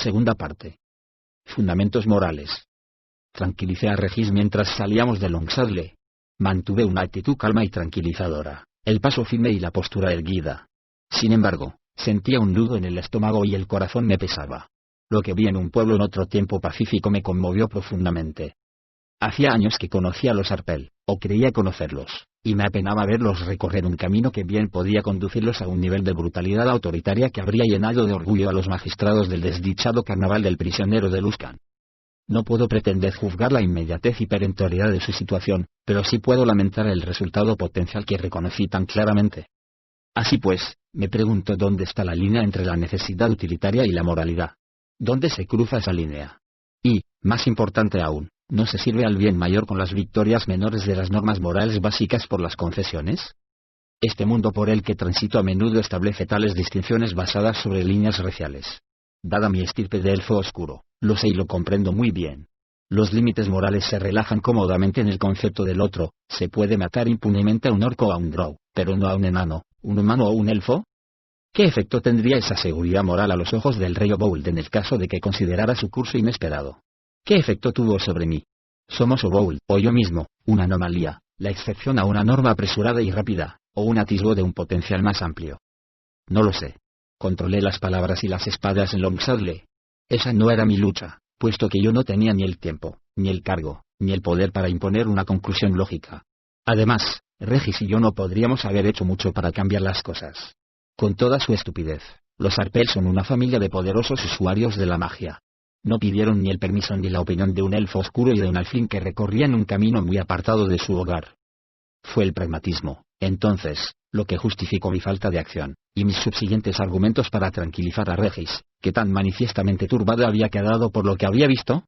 Segunda parte. Fundamentos morales. Tranquilicé a Regis mientras salíamos de Longsadle. Mantuve una actitud calma y tranquilizadora, el paso firme y la postura erguida. Sin embargo, sentía un nudo en el estómago y el corazón me pesaba. Lo que vi en un pueblo en otro tiempo pacífico me conmovió profundamente. Hacía años que conocía a los Arpel, o creía conocerlos, y me apenaba verlos recorrer un camino que bien podía conducirlos a un nivel de brutalidad autoritaria que habría llenado de orgullo a los magistrados del desdichado carnaval del prisionero de Luskan. No puedo pretender juzgar la inmediatez y perentoriedad de su situación, pero sí puedo lamentar el resultado potencial que reconocí tan claramente. Así pues, me pregunto dónde está la línea entre la necesidad utilitaria y la moralidad. ¿Dónde se cruza esa línea? Y, más importante aún, ¿no se sirve al bien mayor con las victorias menores de las normas morales básicas por las concesiones? Este mundo por el que transito a menudo establece tales distinciones basadas sobre líneas raciales. Dada mi estirpe de elfo oscuro, lo sé y lo comprendo muy bien. Los límites morales se relajan cómodamente en el concepto del otro. Se puede matar impunemente a un orco o a un drow, pero no a un enano, un humano o un elfo. ¿Qué efecto tendría esa seguridad moral a los ojos del rey Obould en el caso de que considerara su curso inesperado? ¿Qué efecto tuvo sobre mí? ¿Somos Obould, o yo mismo, una anomalía, la excepción a una norma apresurada y rápida, o un atisbo de un potencial más amplio? No lo sé. Controlé las palabras y las espadas en Longsadle. Esa no era mi lucha, puesto que yo no tenía ni el tiempo, ni el cargo, ni el poder para imponer una conclusión lógica. Además, Regis y yo no podríamos haber hecho mucho para cambiar las cosas. Con toda su estupidez, los Arpel son una familia de poderosos usuarios de la magia. No pidieron ni el permiso ni la opinión de un elfo oscuro y de un alfín que recorrían un camino muy apartado de su hogar. Fue el pragmatismo, entonces, lo que justificó mi falta de acción, y mis subsiguientes argumentos para tranquilizar a Regis, que tan manifiestamente turbado había quedado por lo que había visto.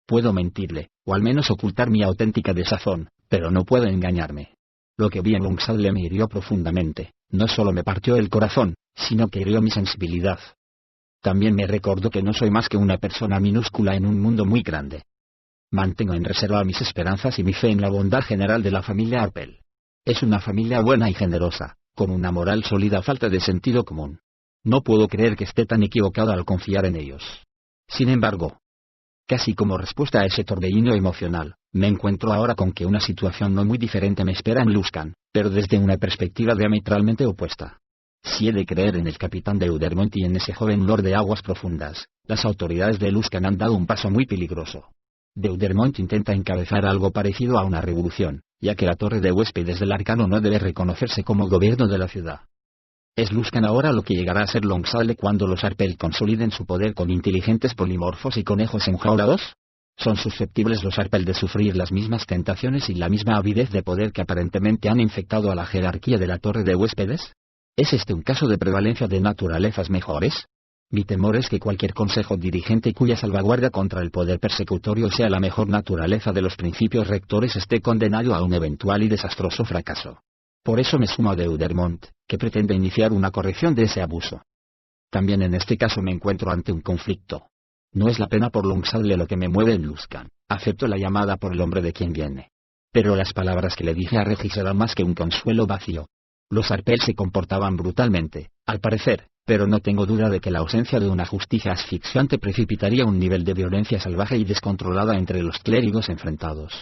Puedo mentirle, o al menos ocultar mi auténtica desazón, pero no puedo engañarme. Lo que vi en Longsadle me hirió profundamente, no solo me partió el corazón, sino que hirió mi sensibilidad. También me recordó que no soy más que una persona minúscula en un mundo muy grande. Mantengo en reserva mis esperanzas y mi fe en la bondad general de la familia Arpel. Es una familia buena y generosa, con una moral sólida a falta de sentido común. No puedo creer que esté tan equivocado al confiar en ellos. Sin embargo, casi como respuesta a ese torbellino emocional, me encuentro ahora con que una situación no muy diferente me espera en Luskan, pero desde una perspectiva diametralmente opuesta. Si he de creer en el capitán de Udermont y en ese joven lord de aguas profundas, las autoridades de Luskan han dado un paso muy peligroso. Deudermont intenta encabezar algo parecido a una revolución, ya que la torre de huéspedes del arcano no debe reconocerse como gobierno de la ciudad. ¿Es Luskan ahora lo que llegará a ser Longsadle cuando los Arpel consoliden su poder con inteligentes polimorfos y conejos enjaulados? ¿Son susceptibles los Arpel de sufrir las mismas tentaciones y la misma avidez de poder que aparentemente han infectado a la jerarquía de la torre de huéspedes? ¿Es este un caso de prevalencia de naturalezas mejores? Mi temor es que cualquier consejo dirigente cuya salvaguardia contra el poder persecutorio sea la mejor naturaleza de los principios rectores esté condenado a un eventual y desastroso fracaso. Por eso me sumo a Deudermont, que pretende iniciar una corrección de ese abuso. También en este caso me encuentro ante un conflicto. No es la pena por Longsadle lo que me mueve en Luskan, acepto la llamada por el hombre de quien viene. Pero las palabras que le dije a Regis eran más que un consuelo vacío. Los Arpel se comportaban brutalmente, al parecer, pero no tengo duda de que la ausencia de una justicia asfixiante precipitaría un nivel de violencia salvaje y descontrolada entre los clérigos enfrentados.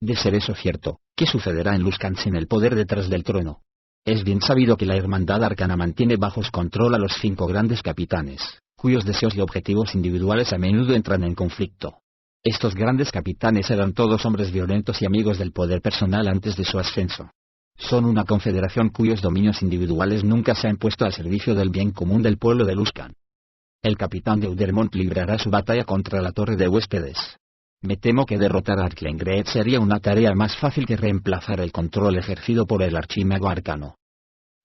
De ser eso cierto, ¿qué sucederá en Luskan sin el poder detrás del trono? Es bien sabido que la Hermandad Arcana mantiene bajo su control a los 5 grandes capitanes, cuyos deseos y objetivos individuales a menudo entran en conflicto. Estos grandes capitanes eran todos hombres violentos y amigos del poder personal antes de su ascenso. Son una confederación cuyos dominios individuales nunca se han puesto al servicio del bien común del pueblo de Luskan. El capitán de Udermont librará su batalla contra la torre de huéspedes. Me temo que derrotar a Arklengreed sería una tarea más fácil que reemplazar el control ejercido por el archimago arcano.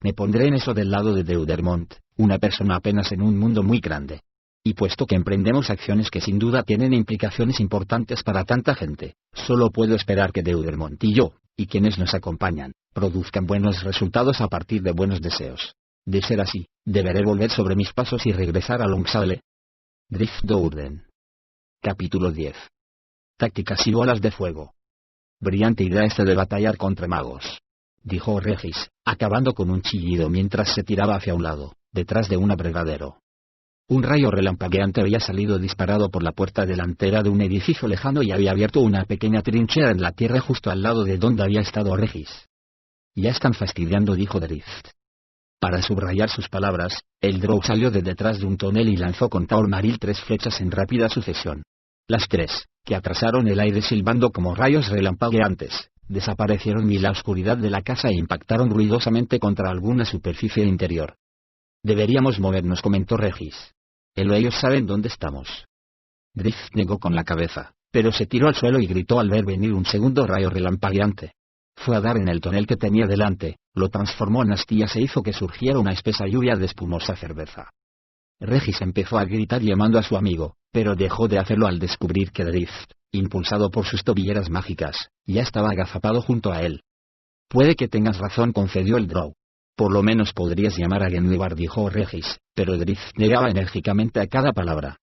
Me pondré en eso del lado de Deudermont, una persona apenas en un mundo muy grande. Y puesto que emprendemos acciones que sin duda tienen implicaciones importantes para tanta gente, solo puedo esperar que Deudermont y yo, y quienes nos acompañan, produzcan buenos resultados a partir de buenos deseos. De ser así, deberé volver sobre mis pasos y regresar a Longsadle. Driftdoorden. Capítulo 10. Tácticas y bolas de fuego. Brillante idea esta de batallar contra magos, dijo Regis, acabando con un chillido mientras se tiraba hacia un lado, detrás de un abrevadero. Un rayo relampagueante había salido disparado por la puerta delantera de un edificio lejano y había abierto una pequeña trinchera en la tierra justo al lado de donde había estado Regis. «Ya están fastidiando», dijo Drift. Para subrayar sus palabras, el Drow salió de detrás de un tonel y lanzó con Taurmaril 3 flechas en rápida sucesión. Las 3, que atrasaron el aire silbando como rayos relampagueantes, desaparecieron en la oscuridad de la casa e impactaron ruidosamente contra alguna superficie interior. «Deberíamos movernos», comentó Regis. «Ellos saben dónde estamos». Drift negó con la cabeza, pero se tiró al suelo y gritó al ver venir un segundo rayo relampagueante. Fue a dar en el tonel que tenía delante, lo transformó en astillas e hizo que surgiera una espesa lluvia de espumosa cerveza. Regis empezó a gritar llamando a su amigo, pero dejó de hacerlo al descubrir que Drift, impulsado por sus tobilleras mágicas, ya estaba agazapado junto a él. «Puede que tengas razón», concedió el Drow. «Por lo menos podrías llamar a Guenhwyvar», dijo Regis, pero Drift negaba enérgicamente a cada palabra.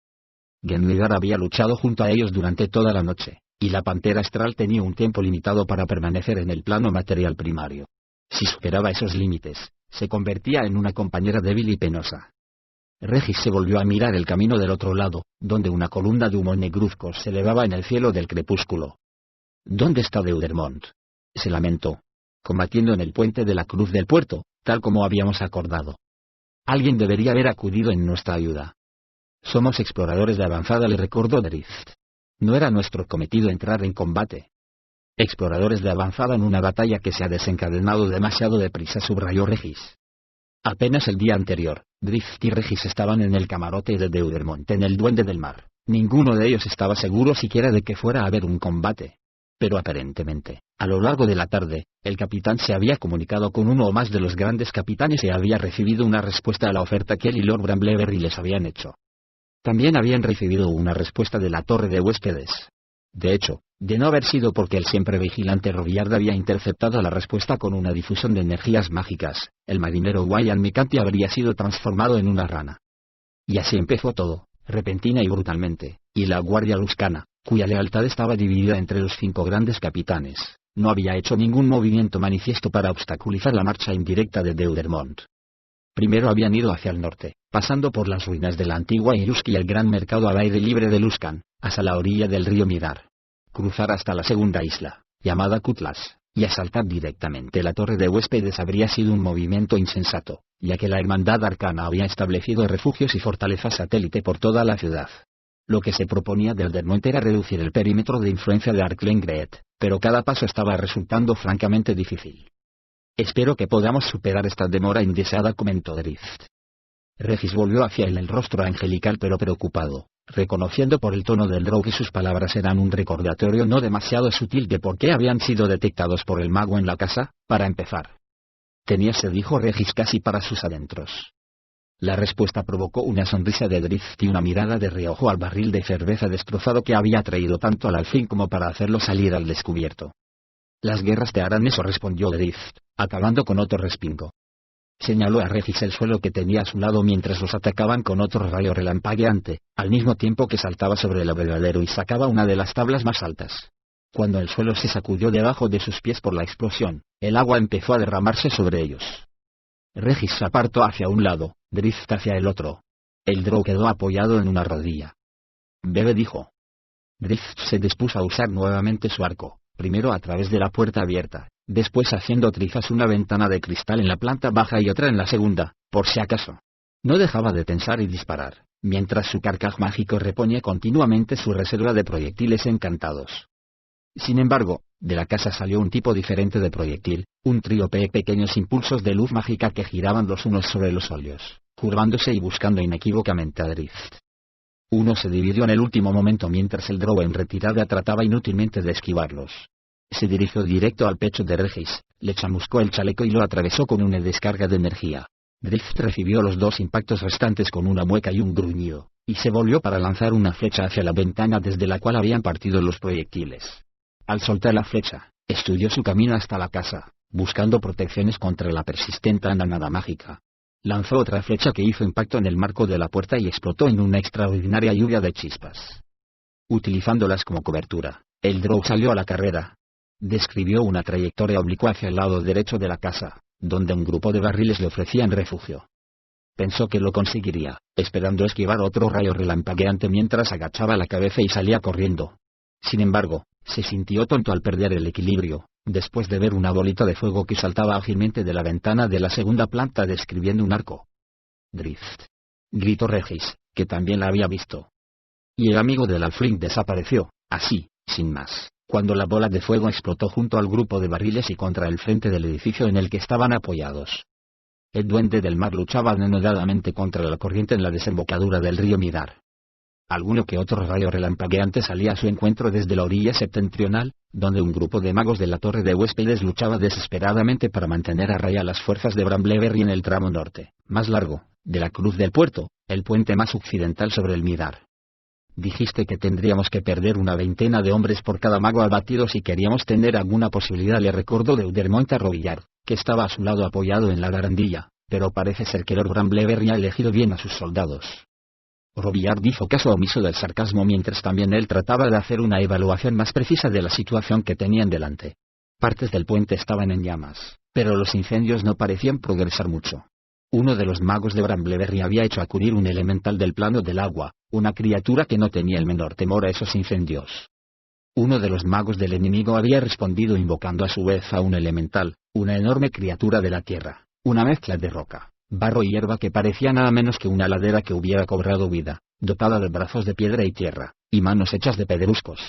Guenhwyvar había luchado junto a ellos durante toda la noche, y la pantera astral tenía un tiempo limitado para permanecer en el plano material primario. Si superaba esos límites, se convertía en una compañera débil y penosa. Regis se volvió a mirar el camino del otro lado, donde una columna de humo negruzco se elevaba en el cielo del crepúsculo. «¿Dónde está Deudermont?», se lamentó. «Combatiendo en el puente de la Cruz del Puerto, tal como habíamos acordado. Alguien debería haber acudido en nuestra ayuda». «Somos exploradores de avanzada», le recordó Drift. «No era nuestro cometido entrar en combate». «Exploradores de avanzada en una batalla que se ha desencadenado demasiado deprisa», subrayó Regis. Apenas el día anterior, Drift y Regis estaban en el camarote de Deudermont en el Duende del Mar. Ninguno de ellos estaba seguro siquiera de que fuera a haber un combate. Pero aparentemente, a lo largo de la tarde, el capitán se había comunicado con uno o más de los grandes capitanes y había recibido una respuesta a la oferta que él y Lord Brambleberry les habían hecho. También habían recibido una respuesta de la torre de huéspedes. De hecho, de no haber sido porque el siempre vigilante Robiard había interceptado la respuesta con una difusión de energías mágicas, el marinero Wyan Micanti habría sido transformado en una rana. Y así empezó todo, repentina y brutalmente, y la guardia luscana, cuya lealtad estaba dividida entre los 5 grandes capitanes, no había hecho ningún movimiento manifiesto para obstaculizar la marcha indirecta de Deudermont. Primero habían ido hacia el norte, pasando por las ruinas de la antigua Irusk y el gran mercado al aire libre de Luskan, hasta la orilla del río Mirar. Cruzar hasta la segunda isla, llamada Cutlass, y asaltar directamente la torre de huéspedes habría sido un movimiento insensato, ya que la Hermandad Arcana había establecido refugios y fortalezas satélite por toda la ciudad. Lo que se proponía Deudermont era reducir el perímetro de influencia de Arklengreet, pero cada paso estaba resultando francamente difícil. «Espero que podamos superar esta demora indeseada», comentó Drift. Regis volvió hacia él el rostro angelical pero preocupado, reconociendo por el tono del Drow que sus palabras eran un recordatorio no demasiado sutil de por qué habían sido detectados por el mago en la casa. Para empezar. «Tenía sed», dijo Regis casi para sus adentros. La respuesta provocó una sonrisa de Drift y una mirada de reojo al barril de cerveza destrozado que había traído tanto al alfil como para hacerlo salir al descubierto. «Las guerras te harán eso», respondió Drift, acabando con otro respingo. Señaló a Regis el suelo que tenía a su lado mientras los atacaban con otro rayo relampagueante, al mismo tiempo que saltaba sobre el abrevadero y sacaba una de las tablas más altas. Cuando el suelo se sacudió debajo de sus pies por la explosión, el agua empezó a derramarse sobre ellos. Regis se apartó hacia un lado, Drift hacia el otro. El Drow quedó apoyado en una rodilla. «Bebe», dijo. Drift se dispuso a usar nuevamente su arco, primero a través de la puerta abierta, después haciendo trizas una ventana de cristal en la planta baja y otra en la segunda, por si acaso. No dejaba de tensar y disparar, mientras su carcaj mágico reponía continuamente su reserva de proyectiles encantados. Sin embargo, de la casa salió un tipo diferente de proyectil, un trío de pequeños impulsos de luz mágica que giraban los unos sobre los otros, curvándose y buscando inequívocamente a Drift. Uno se dividió en el último momento mientras el Drow en retirada trataba inútilmente de esquivarlos. Se dirigió directo al pecho de Regis, le chamuscó el chaleco y lo atravesó con una descarga de energía. Drift recibió los 2 impactos restantes con una mueca y un gruñido, y se volvió para lanzar una flecha hacia la ventana desde la cual habían partido los proyectiles. Al soltar la flecha, estudió su camino hasta la casa, buscando protecciones contra la persistente andanada mágica. Lanzó otra flecha que hizo impacto en el marco de la puerta y explotó en una extraordinaria lluvia de chispas. Utilizándolas como cobertura, el Drow salió a la carrera. Describió una trayectoria oblicua hacia el lado derecho de la casa, donde un grupo de barriles le ofrecían refugio. Pensó que lo conseguiría, esperando esquivar otro rayo relampagueante mientras agachaba la cabeza y salía corriendo. Sin embargo, se sintió tonto al perder el equilibrio, después de ver una bolita de fuego que saltaba ágilmente de la ventana de la segunda planta describiendo un arco. «Drift», gritó Regis, que también la había visto. Y el amigo del Halfling desapareció, así, sin más, cuando la bola de fuego explotó junto al grupo de barriles y contra el frente del edificio en el que estaban apoyados. El duende del mar luchaba denodadamente contra la corriente en la desembocadura del río Midar. Alguno que otro rayo relampagueante salía a su encuentro desde la orilla septentrional, donde un grupo de magos de la Torre de Huéspedes luchaba desesperadamente para mantener a raya las fuerzas de Brambleberry en el tramo norte, más largo, de la Cruz del Puerto, el puente más occidental sobre el Midar. Dijiste que tendríamos que perder una veintena de hombres por cada mago abatido si queríamos tener alguna posibilidad, le recordó Deudermont a Robillard, que estaba a su lado apoyado en la barandilla, pero parece ser que Lord Brambleberry ha elegido bien a sus soldados. Robillard hizo caso omiso del sarcasmo mientras también él trataba de hacer una evaluación más precisa de la situación que tenían delante. Partes del puente estaban en llamas, pero los incendios no parecían progresar mucho. Uno de los magos de Brambleberry había hecho acudir un elemental del plano del agua, una criatura que no tenía el menor temor a esos incendios. Uno de los magos del enemigo había respondido invocando a su vez a un elemental, una enorme criatura de la tierra, una mezcla de roca, barro y hierba que parecía nada menos que una ladera que hubiera cobrado vida, dotada de brazos de piedra y tierra, y manos hechas de pedruscos.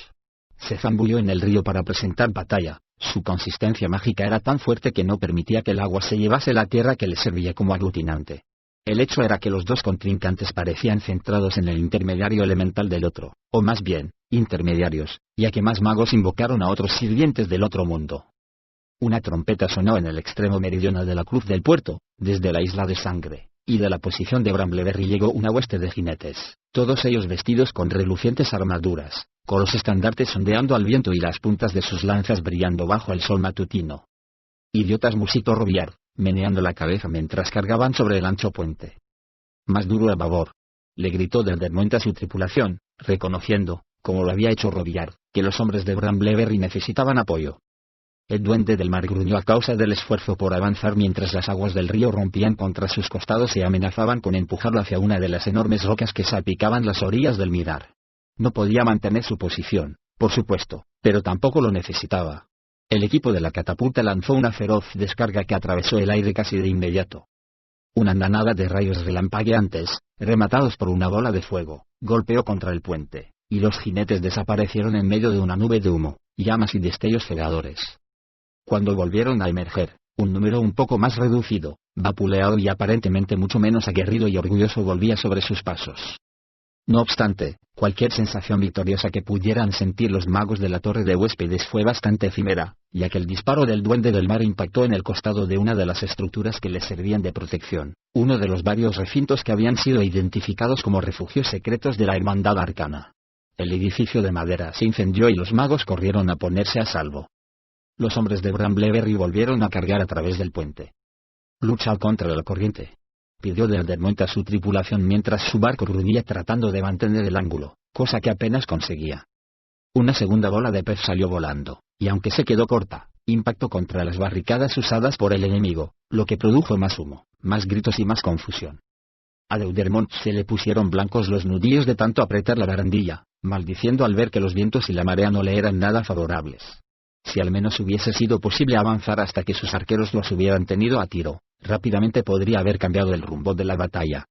Se zambulló en el río para presentar batalla. Su consistencia mágica era tan fuerte que no permitía que el agua se llevase la tierra que le servía como aglutinante. El hecho era que los dos contrincantes parecían centrados en el intermediario elemental del otro, o más bien, intermediarios, ya que más magos invocaron a otros sirvientes del otro mundo. Una trompeta sonó en el extremo meridional de la Cruz del Puerto, desde la Isla de Sangre, y de la posición de Brambleberry llegó una hueste de jinetes, todos ellos vestidos con relucientes armaduras, con los estandartes ondeando al viento y las puntas de sus lanzas brillando bajo el sol matutino. «Idiotas», musitó Robillard, meneando la cabeza mientras cargaban sobre el ancho puente. «Más duro a babor», le gritó Deudermont a su tripulación, reconociendo, como lo había hecho Robillard, que los hombres de Brambleberry necesitaban apoyo. El duende del mar gruñó a causa del esfuerzo por avanzar mientras las aguas del río rompían contra sus costados y amenazaban con empujarlo hacia una de las enormes rocas que salpicaban las orillas del Midar. No podía mantener su posición, por supuesto, pero tampoco lo necesitaba. El equipo de la catapulta lanzó una feroz descarga que atravesó el aire casi de inmediato. Una andanada de rayos relampagueantes, rematados por una bola de fuego, golpeó contra el puente, y los jinetes desaparecieron en medio de una nube de humo, llamas y destellos cegadores. Cuando volvieron a emerger, un número un poco más reducido, vapuleado y aparentemente mucho menos aguerrido y orgulloso volvía sobre sus pasos. No obstante, cualquier sensación victoriosa que pudieran sentir los magos de la Torre de Huéspedes fue bastante efímera, ya que el disparo del duende del mar impactó en el costado de una de las estructuras que les servían de protección, uno de los varios recintos que habían sido identificados como refugios secretos de la Hermandad Arcana. El edificio de madera se incendió y los magos corrieron a ponerse a salvo. Los hombres de Brambleberry volvieron a cargar a través del puente. «Lucha contra la corriente», pidió Deudermont a su tripulación mientras su barco gruñía tratando de mantener el ángulo, cosa que apenas conseguía. Una segunda bola de pez salió volando, y aunque se quedó corta, impactó contra las barricadas usadas por el enemigo, lo que produjo más humo, más gritos y más confusión. A Deudermont se le pusieron blancos los nudillos de tanto apretar la barandilla, maldiciendo al ver que los vientos y la marea no le eran nada favorables. Si al menos hubiese sido posible avanzar hasta que sus arqueros los hubieran tenido a tiro, rápidamente podría haber cambiado el rumbo de la batalla.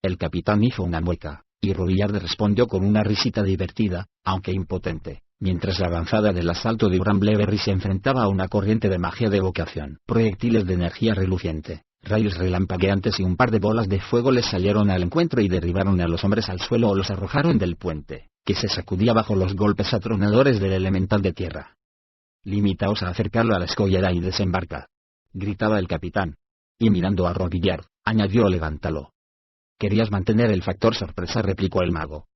El capitán hizo una mueca, y Robillard respondió con una risita divertida, aunque impotente, mientras la avanzada del asalto de Brambleberry se enfrentaba a una corriente de magia de evocación. Proyectiles de energía reluciente, rayos relampagueantes y un par de bolas de fuego les salieron al encuentro y derribaron a los hombres al suelo o los arrojaron del puente, que se sacudía bajo los golpes atronadores del elemental de tierra. «Limitaos a acercarlo a la escollera y desembarca», gritaba el capitán. Y mirando a Robillard, añadió: «Levántalo». «Querías mantener el factor sorpresa», replicó el mago.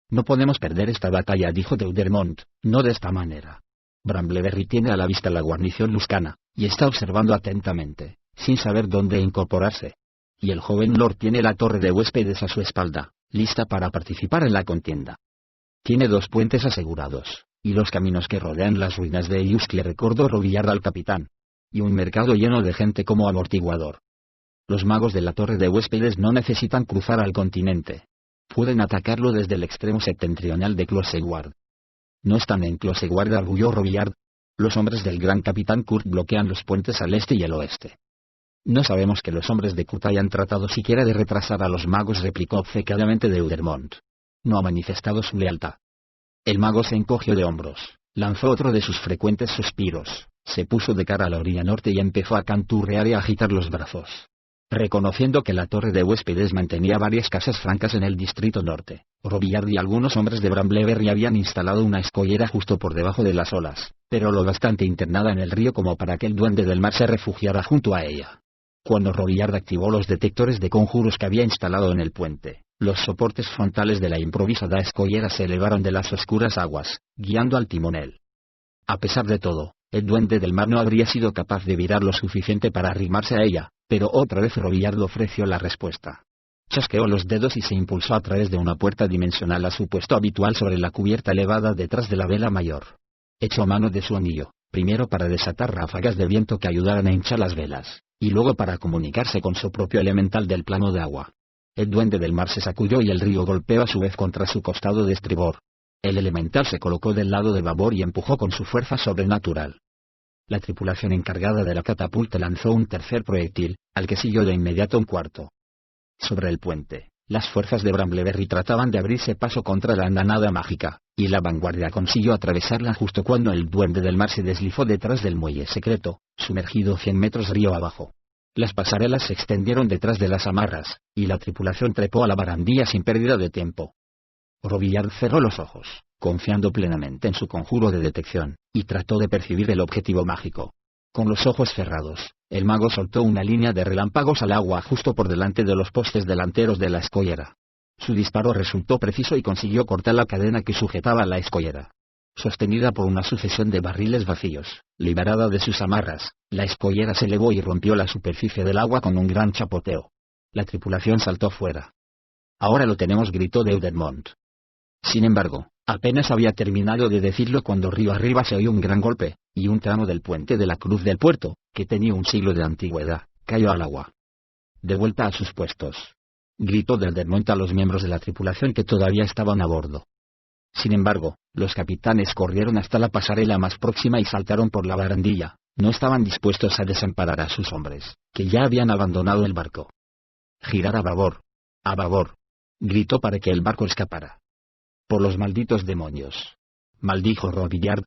«No podemos perder esta batalla», dijo Deudermont, «no de esta manera. Brambleberry tiene a la vista la guarnición luscana, y está observando atentamente, sin saber dónde incorporarse. Y el joven lord tiene la Torre de Huéspedes a su espalda, lista para participar en la contienda. Tiene 2 puentes asegurados, y los caminos que rodean las ruinas de Eyuscle», recordó Robillard al capitán. «Y un mercado lleno de gente como amortiguador». Los magos de la torre de huéspedes no necesitan cruzar al continente. Pueden atacarlo desde el extremo septentrional de Closeward. No están en Closeward, arguyó Robillard. Los hombres del gran capitán Kurt bloquean los puentes al este y el oeste. No sabemos que los hombres de Kurt hayan tratado siquiera de retrasar a los magos, replicó obcecadamente Deudermont. No ha manifestado su lealtad. El mago se encogió de hombros, lanzó otro de sus frecuentes suspiros, se puso de cara a la orilla norte y empezó a canturrear y a agitar los brazos. Reconociendo que la torre de huéspedes mantenía varias casas francas en el distrito norte, Robillard y algunos hombres de Brambleberry habían instalado una escollera justo por debajo de las olas, pero lo bastante internada en el río como para que el duende del mar se refugiara junto a ella. Cuando Robillard activó los detectores de conjuros que había instalado en el puente, los soportes frontales de la improvisada escollera se elevaron de las oscuras aguas, guiando al timonel. A pesar de todo, el duende del mar no habría sido capaz de virar lo suficiente para arrimarse a ella, pero otra vez Robillard ofreció la respuesta. Chasqueó los dedos y se impulsó a través de una puerta dimensional a su puesto habitual sobre la cubierta elevada detrás de la vela mayor. Echó mano de su anillo, primero para desatar ráfagas de viento que ayudaran a hinchar las velas, y luego para comunicarse con su propio elemental del plano de agua. El duende del mar se sacudió y el río golpeó a su vez contra su costado de estribor. El elemental se colocó del lado de babor y empujó con su fuerza sobrenatural. La tripulación encargada de la catapulta lanzó un tercer proyectil, al que siguió de inmediato un cuarto. Sobre el puente, las fuerzas de Brambleberry trataban de abrirse paso contra la andanada mágica, y la vanguardia consiguió atravesarla justo cuando el duende del mar se deslizó detrás del muelle secreto, sumergido 100 metros río abajo. Las pasarelas se extendieron detrás de las amarras, y la tripulación trepó a la barandilla sin pérdida de tiempo. Robillard cerró los ojos, confiando plenamente en su conjuro de detección, y trató de percibir el objetivo mágico. Con los ojos cerrados, el mago soltó una línea de relámpagos al agua justo por delante de los postes delanteros de la escollera. Su disparo resultó preciso y consiguió cortar la cadena que sujetaba la escollera. Sostenida por una sucesión de barriles vacíos, liberada de sus amarras, la escollera se elevó y rompió la superficie del agua con un gran chapoteo. La tripulación saltó fuera. «Ahora lo tenemos», gritó Deudermont. Sin embargo, apenas había terminado de decirlo cuando río arriba se oyó un gran golpe, y un tramo del puente de la cruz del puerto, que tenía un siglo de antigüedad, cayó al agua. «De vuelta a sus puestos», gritó Deudermont a los miembros de la tripulación que todavía estaban a bordo. Sin embargo, los capitanes corrieron hasta la pasarela más próxima y saltaron por la barandilla. No estaban dispuestos a desamparar a sus hombres, que ya habían abandonado el barco. «Girar a babor. A babor», gritó para que el barco escapara. «Por los malditos demonios», maldijo Robillard.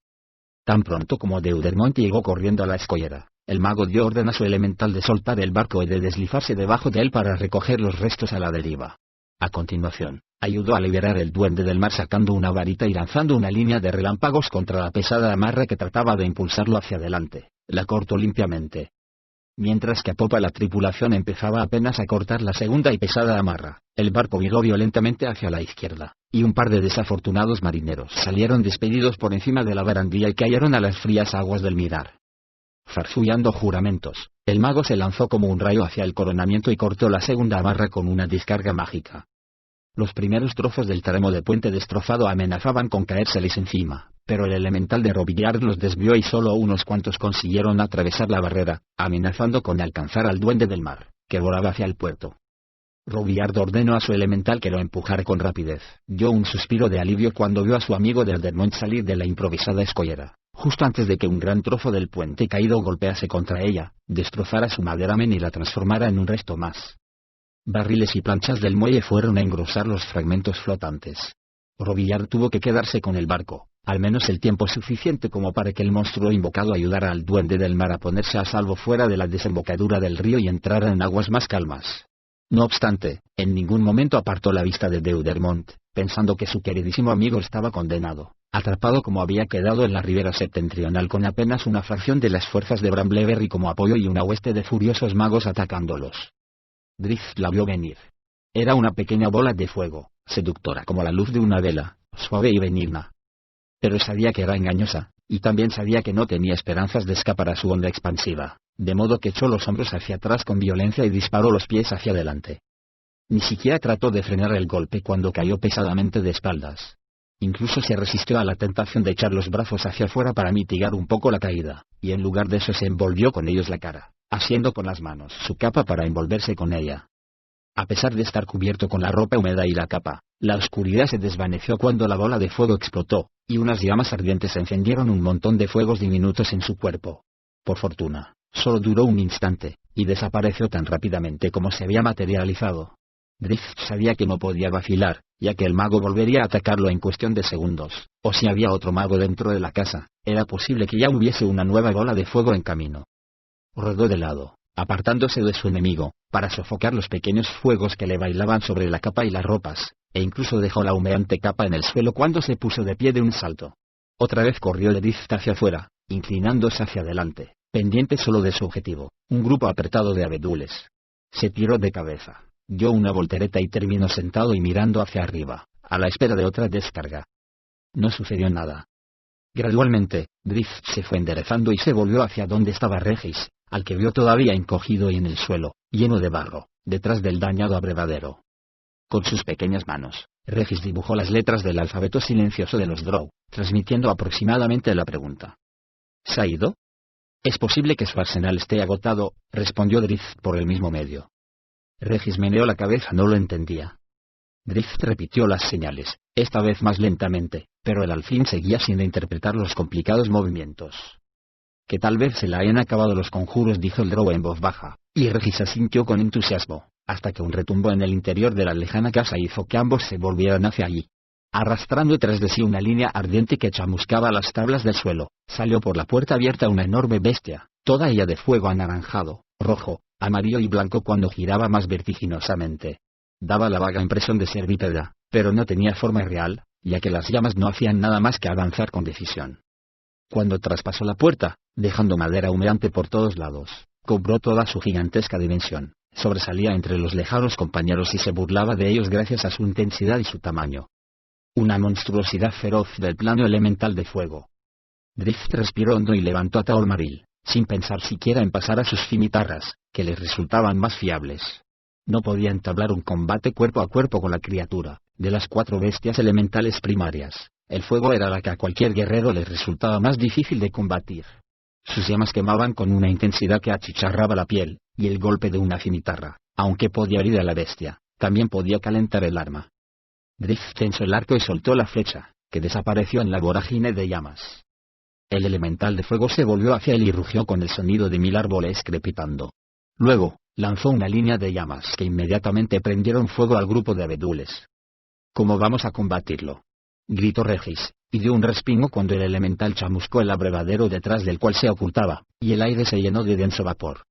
Tan pronto como Deudermont llegó corriendo a la escollera, el mago dio orden a su elemental de soltar el barco y de deslizarse debajo de él para recoger los restos a la deriva. A continuación, ayudó a liberar el duende del mar sacando una varita y lanzando una línea de relámpagos contra la pesada amarra que trataba de impulsarlo hacia adelante. La cortó limpiamente. Mientras que a popa la tripulación empezaba apenas a cortar la segunda y pesada amarra, el barco viró violentamente hacia la izquierda, y un par de desafortunados marineros salieron despedidos por encima de la barandilla y cayeron a las frías aguas del Mirar. Farfullando juramentos, el mago se lanzó como un rayo hacia el coronamiento y cortó la segunda amarra con una descarga mágica. Los primeros trozos del tramo de puente destrozado amenazaban con caérseles encima, pero el elemental de Robillard los desvió y solo unos cuantos consiguieron atravesar la barrera, amenazando con alcanzar al duende del mar, que volaba hacia el puerto. Robillard ordenó a su elemental que lo empujara con rapidez. Dio un suspiro de alivio cuando vio a su amigo Deudermont salir de la improvisada escollera, justo antes de que un gran trozo del puente caído golpease contra ella, destrozara su maderamen y la transformara en un resto más. Barriles y planchas del muelle fueron a engrosar los fragmentos flotantes. Robillard tuvo que quedarse con el barco, al menos el tiempo suficiente como para que el monstruo invocado ayudara al duende del mar a ponerse a salvo fuera de la desembocadura del río y entrara en aguas más calmas. No obstante, en ningún momento apartó la vista de Deudermont, pensando que su queridísimo amigo estaba condenado, atrapado como había quedado en la ribera septentrional con apenas una fracción de las fuerzas de Brambleberry como apoyo y una hueste de furiosos magos atacándolos. Drift la vio venir. Era una pequeña bola de fuego, seductora como la luz de una vela, suave y benigna. Pero sabía que era engañosa, y también sabía que no tenía esperanzas de escapar a su onda expansiva, de modo que echó los hombros hacia atrás con violencia y disparó los pies hacia adelante. Ni siquiera trató de frenar el golpe cuando cayó pesadamente de espaldas. Incluso se resistió a la tentación de echar los brazos hacia afuera para mitigar un poco la caída, y en lugar de eso se envolvió con ellos la cara, asiendo con las manos su capa para envolverse con ella. A pesar de estar cubierto con la ropa húmeda y la capa, la oscuridad se desvaneció cuando la bola de fuego explotó, y unas llamas ardientes encendieron un montón de fuegos diminutos en su cuerpo. Por fortuna, solo duró un instante, y desapareció tan rápidamente como se había materializado. Drift sabía que no podía vacilar, ya que el mago volvería a atacarlo en cuestión de segundos, o si había otro mago dentro de la casa, era posible que ya hubiese una nueva bola de fuego en camino. Rodó de lado, apartándose de su enemigo, para sofocar los pequeños fuegos que le bailaban sobre la capa y las ropas, e incluso dejó la humeante capa en el suelo cuando se puso de pie de un salto. Otra vez corrió Drift hacia afuera, inclinándose hacia adelante, pendiente solo de su objetivo, un grupo apretado de abedules. Se tiró de cabeza, dio una voltereta y terminó sentado y mirando hacia arriba, a la espera de otra descarga. No sucedió nada. Gradualmente, Drift se fue enderezando y se volvió hacia donde estaba Regis, al que vio todavía encogido y en el suelo, lleno de barro, detrás del dañado abrevadero. Con sus pequeñas manos, Regis dibujó las letras del alfabeto silencioso de los Drow, transmitiendo aproximadamente la pregunta. ¿Se ha ido? Es posible que su arsenal esté agotado, respondió Drift por el mismo medio. Regis meneó la cabeza, no lo entendía. Drift repitió las señales, esta vez más lentamente, pero el alfil seguía sin interpretar los complicados movimientos. Que tal vez se le hayan acabado los conjuros, dijo el Drow en voz baja, y Regis asintió con entusiasmo, hasta que un retumbo en el interior de la lejana casa hizo que ambos se volvieran hacia allí. Arrastrando tras de sí una línea ardiente que chamuscaba las tablas del suelo, salió por la puerta abierta una enorme bestia, toda ella de fuego anaranjado, rojo, amarillo y blanco cuando giraba más vertiginosamente. Daba la vaga impresión de ser bípeda, pero no tenía forma real, ya que las llamas no hacían nada más que avanzar con decisión. Cuando traspasó la puerta, dejando madera humeante por todos lados, cobró toda su gigantesca dimensión, sobresalía entre los lejanos compañeros y se burlaba de ellos gracias a su intensidad y su tamaño. Una monstruosidad feroz del plano elemental de fuego. Drift respiró hondo y levantó a Taolmaril, sin pensar siquiera en pasar a sus cimitarras, que les resultaban más fiables. No podía entablar un combate cuerpo a cuerpo con la criatura, de las 4 bestias elementales primarias. El fuego era la que a cualquier guerrero les resultaba más difícil de combatir. Sus llamas quemaban con una intensidad que achicharraba la piel, y el golpe de una cimitarra, aunque podía herir a la bestia, también podía calentar el arma. Drift tensó el arco y soltó la flecha, que desapareció en la vorágine de llamas. El elemental de fuego se volvió hacia él y rugió con el sonido de 1000 árboles crepitando. Luego, lanzó una línea de llamas que inmediatamente prendieron fuego al grupo de abedules. ¿Cómo vamos a combatirlo?, gritó Regis, y dio un respingo cuando el elemental chamuscó el abrevadero detrás del cual se ocultaba, y el aire se llenó de denso vapor.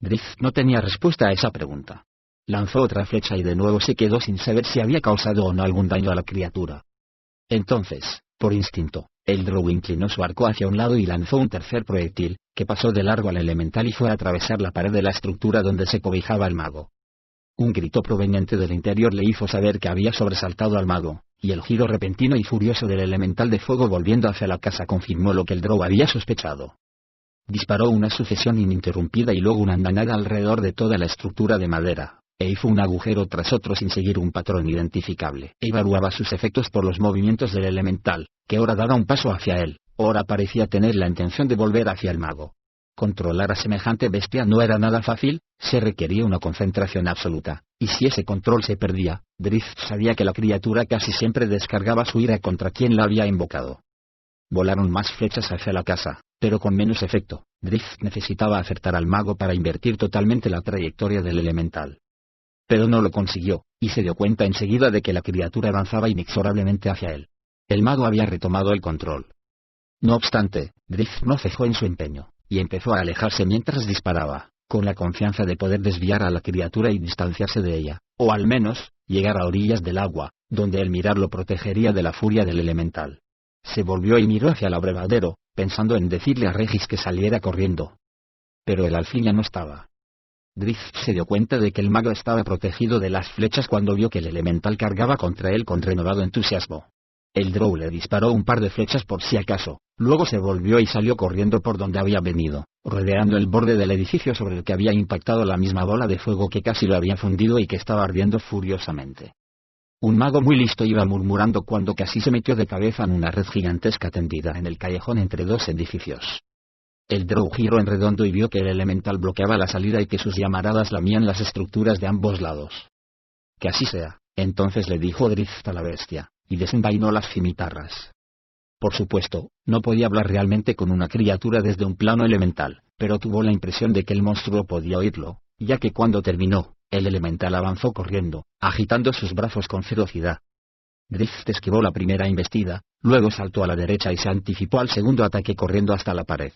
Drift no tenía respuesta a esa pregunta. Lanzó otra flecha y de nuevo se quedó sin saber si había causado o no algún daño a la criatura. Entonces, por instinto, el Drow inclinó su arco hacia un lado y lanzó un tercer proyectil, que pasó de largo al elemental y fue a atravesar la pared de la estructura donde se cobijaba el mago. Un grito proveniente del interior le hizo saber que había sobresaltado al mago, y el giro repentino y furioso del elemental de fuego volviendo hacia la casa confirmó lo que el Drow había sospechado. Disparó una sucesión ininterrumpida y luego una andanada alrededor de toda la estructura de madera, e hizo un agujero tras otro sin seguir un patrón identificable. Evaluaba sus efectos por los movimientos del elemental, que ora daba un paso hacia él, ora parecía tener la intención de volver hacia el mago. Controlar a semejante bestia no era nada fácil, se requería una concentración absoluta, y si ese control se perdía, Drift sabía que la criatura casi siempre descargaba su ira contra quien la había invocado. Volaron más flechas hacia la casa, pero con menos efecto. Drift necesitaba acertar al mago para invertir totalmente la trayectoria del elemental. Pero no lo consiguió, y se dio cuenta enseguida de que la criatura avanzaba inexorablemente hacia él. El mago había retomado el control. No obstante, Drift no cesó en su empeño, y empezó a alejarse mientras disparaba, con la confianza de poder desviar a la criatura y distanciarse de ella, o al menos, llegar a orillas del agua, donde el mirar lo protegería de la furia del elemental. Se volvió y miró hacia el abrevadero, pensando en decirle a Regis que saliera corriendo. Pero el alfil ya no estaba. Drift se dio cuenta de que el mago estaba protegido de las flechas cuando vio que el elemental cargaba contra él con renovado entusiasmo. El Drow le disparó un par de flechas por si acaso, luego se volvió y salió corriendo por donde había venido, rodeando el borde del edificio sobre el que había impactado la misma bola de fuego que casi lo había fundido y que estaba ardiendo furiosamente. Un mago muy listo iba murmurando cuando casi se metió de cabeza en una red gigantesca tendida en el callejón entre 2 edificios. El Drow giró en redondo y vio que el elemental bloqueaba la salida y que sus llamaradas lamían las estructuras de ambos lados. Que así sea, entonces le dijo Drizzt a la bestia, y desenvainó las cimitarras. Por supuesto, no podía hablar realmente con una criatura desde un plano elemental, pero tuvo la impresión de que el monstruo podía oírlo, ya que cuando terminó, el elemental avanzó corriendo, agitando sus brazos con ferocidad. Drizzt esquivó la primera embestida, luego saltó a la derecha y se anticipó al segundo ataque corriendo hasta la pared.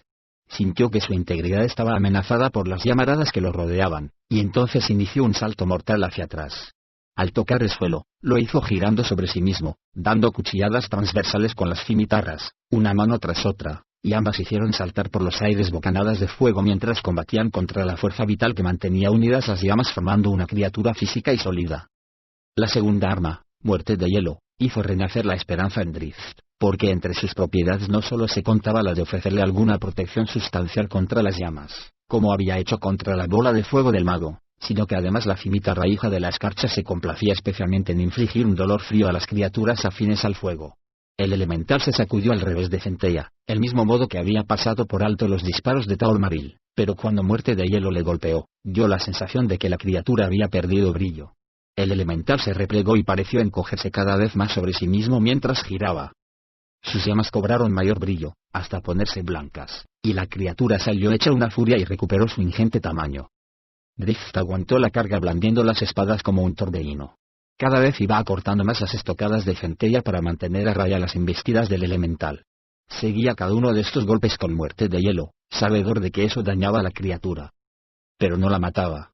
Sintió que su integridad estaba amenazada por las llamaradas que lo rodeaban, y entonces inició un salto mortal hacia atrás. Al tocar el suelo, lo hizo girando sobre sí mismo, dando cuchilladas transversales con las cimitarras, una mano tras otra, y ambas hicieron saltar por los aires bocanadas de fuego mientras combatían contra la fuerza vital que mantenía unidas las llamas formando una criatura física y sólida. La segunda arma, Muerte de Hielo, hizo renacer la esperanza en Drizzt, porque entre sus propiedades no solo se contaba la de ofrecerle alguna protección sustancial contra las llamas, como había hecho contra la bola de fuego del mago, sino que además la cimitarra hija de la escarcha se complacía especialmente en infligir un dolor frío a las criaturas afines al fuego. El elemental se sacudió al revés de Centella, el mismo modo que había pasado por alto los disparos de Taurmaril, pero cuando Muerte de Hielo le golpeó, dio la sensación de que la criatura había perdido brillo. El elemental se replegó y pareció encogerse cada vez más sobre sí mismo mientras giraba. Sus llamas cobraron mayor brillo, hasta ponerse blancas, y la criatura salió hecha una furia y recuperó su ingente tamaño. Drizzt aguantó la carga blandiendo las espadas como un torbellino. Cada vez iba acortando más las estocadas de Centella para mantener a raya las embestidas del elemental. Seguía cada uno de estos golpes con Muerte de Hielo, sabedor de que eso dañaba a la criatura. Pero no la mataba.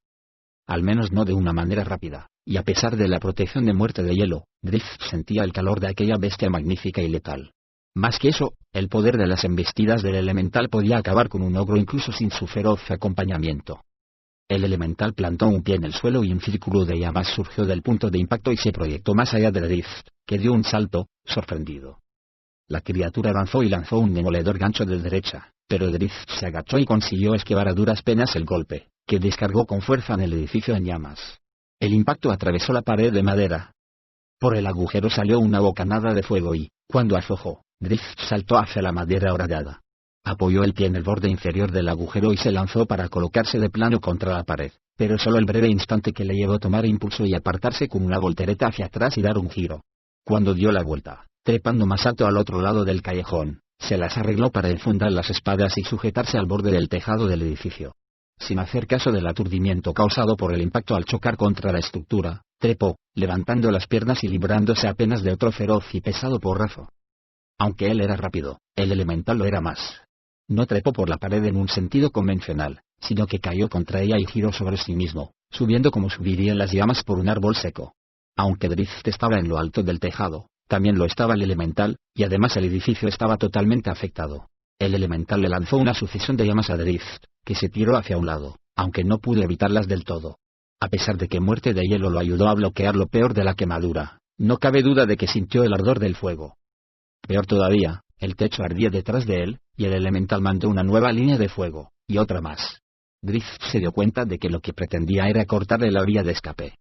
Al menos no de una manera rápida, y a pesar de la protección de Muerte de Hielo, Drizzt sentía el calor de aquella bestia magnífica y letal. Más que eso, el poder de las embestidas del elemental podía acabar con un ogro incluso sin su feroz acompañamiento. El elemental plantó un pie en el suelo y un círculo de llamas surgió del punto de impacto y se proyectó más allá de Drizzt, que dio un salto, sorprendido. La criatura avanzó y lanzó un demoledor gancho de derecha, pero Drizzt se agachó y consiguió esquivar a duras penas el golpe, que descargó con fuerza en el edificio en llamas. El impacto atravesó la pared de madera. Por el agujero salió una bocanada de fuego y, cuando aflojó, Drizzt saltó hacia la madera horadada. Apoyó el pie en el borde inferior del agujero y se lanzó para colocarse de plano contra la pared, pero solo el breve instante que le llevó tomar impulso y apartarse con una voltereta hacia atrás y dar un giro. Cuando dio la vuelta, trepando más alto al otro lado del callejón, se las arregló para enfundar las espadas y sujetarse al borde del tejado del edificio. Sin hacer caso del aturdimiento causado por el impacto al chocar contra la estructura, trepó, levantando las piernas y librándose apenas de otro feroz y pesado porrazo. Aunque él era rápido, el elemental lo era más. No trepó por la pared en un sentido convencional, sino que cayó contra ella y giró sobre sí mismo, subiendo como subirían las llamas por un árbol seco. Aunque Drizzt estaba en lo alto del tejado, también lo estaba el elemental, y además el edificio estaba totalmente afectado. El elemental le lanzó una sucesión de llamas a Drizzt, que se tiró hacia un lado, aunque no pudo evitarlas del todo. A pesar de que Muerte de Hielo lo ayudó a bloquear lo peor de la quemadura, no cabe duda de que sintió el ardor del fuego. Peor todavía, el techo ardía detrás de él, y el elemental mandó una nueva línea de fuego, y otra más. Drizzt se dio cuenta de que lo que pretendía era cortarle la vía de escape.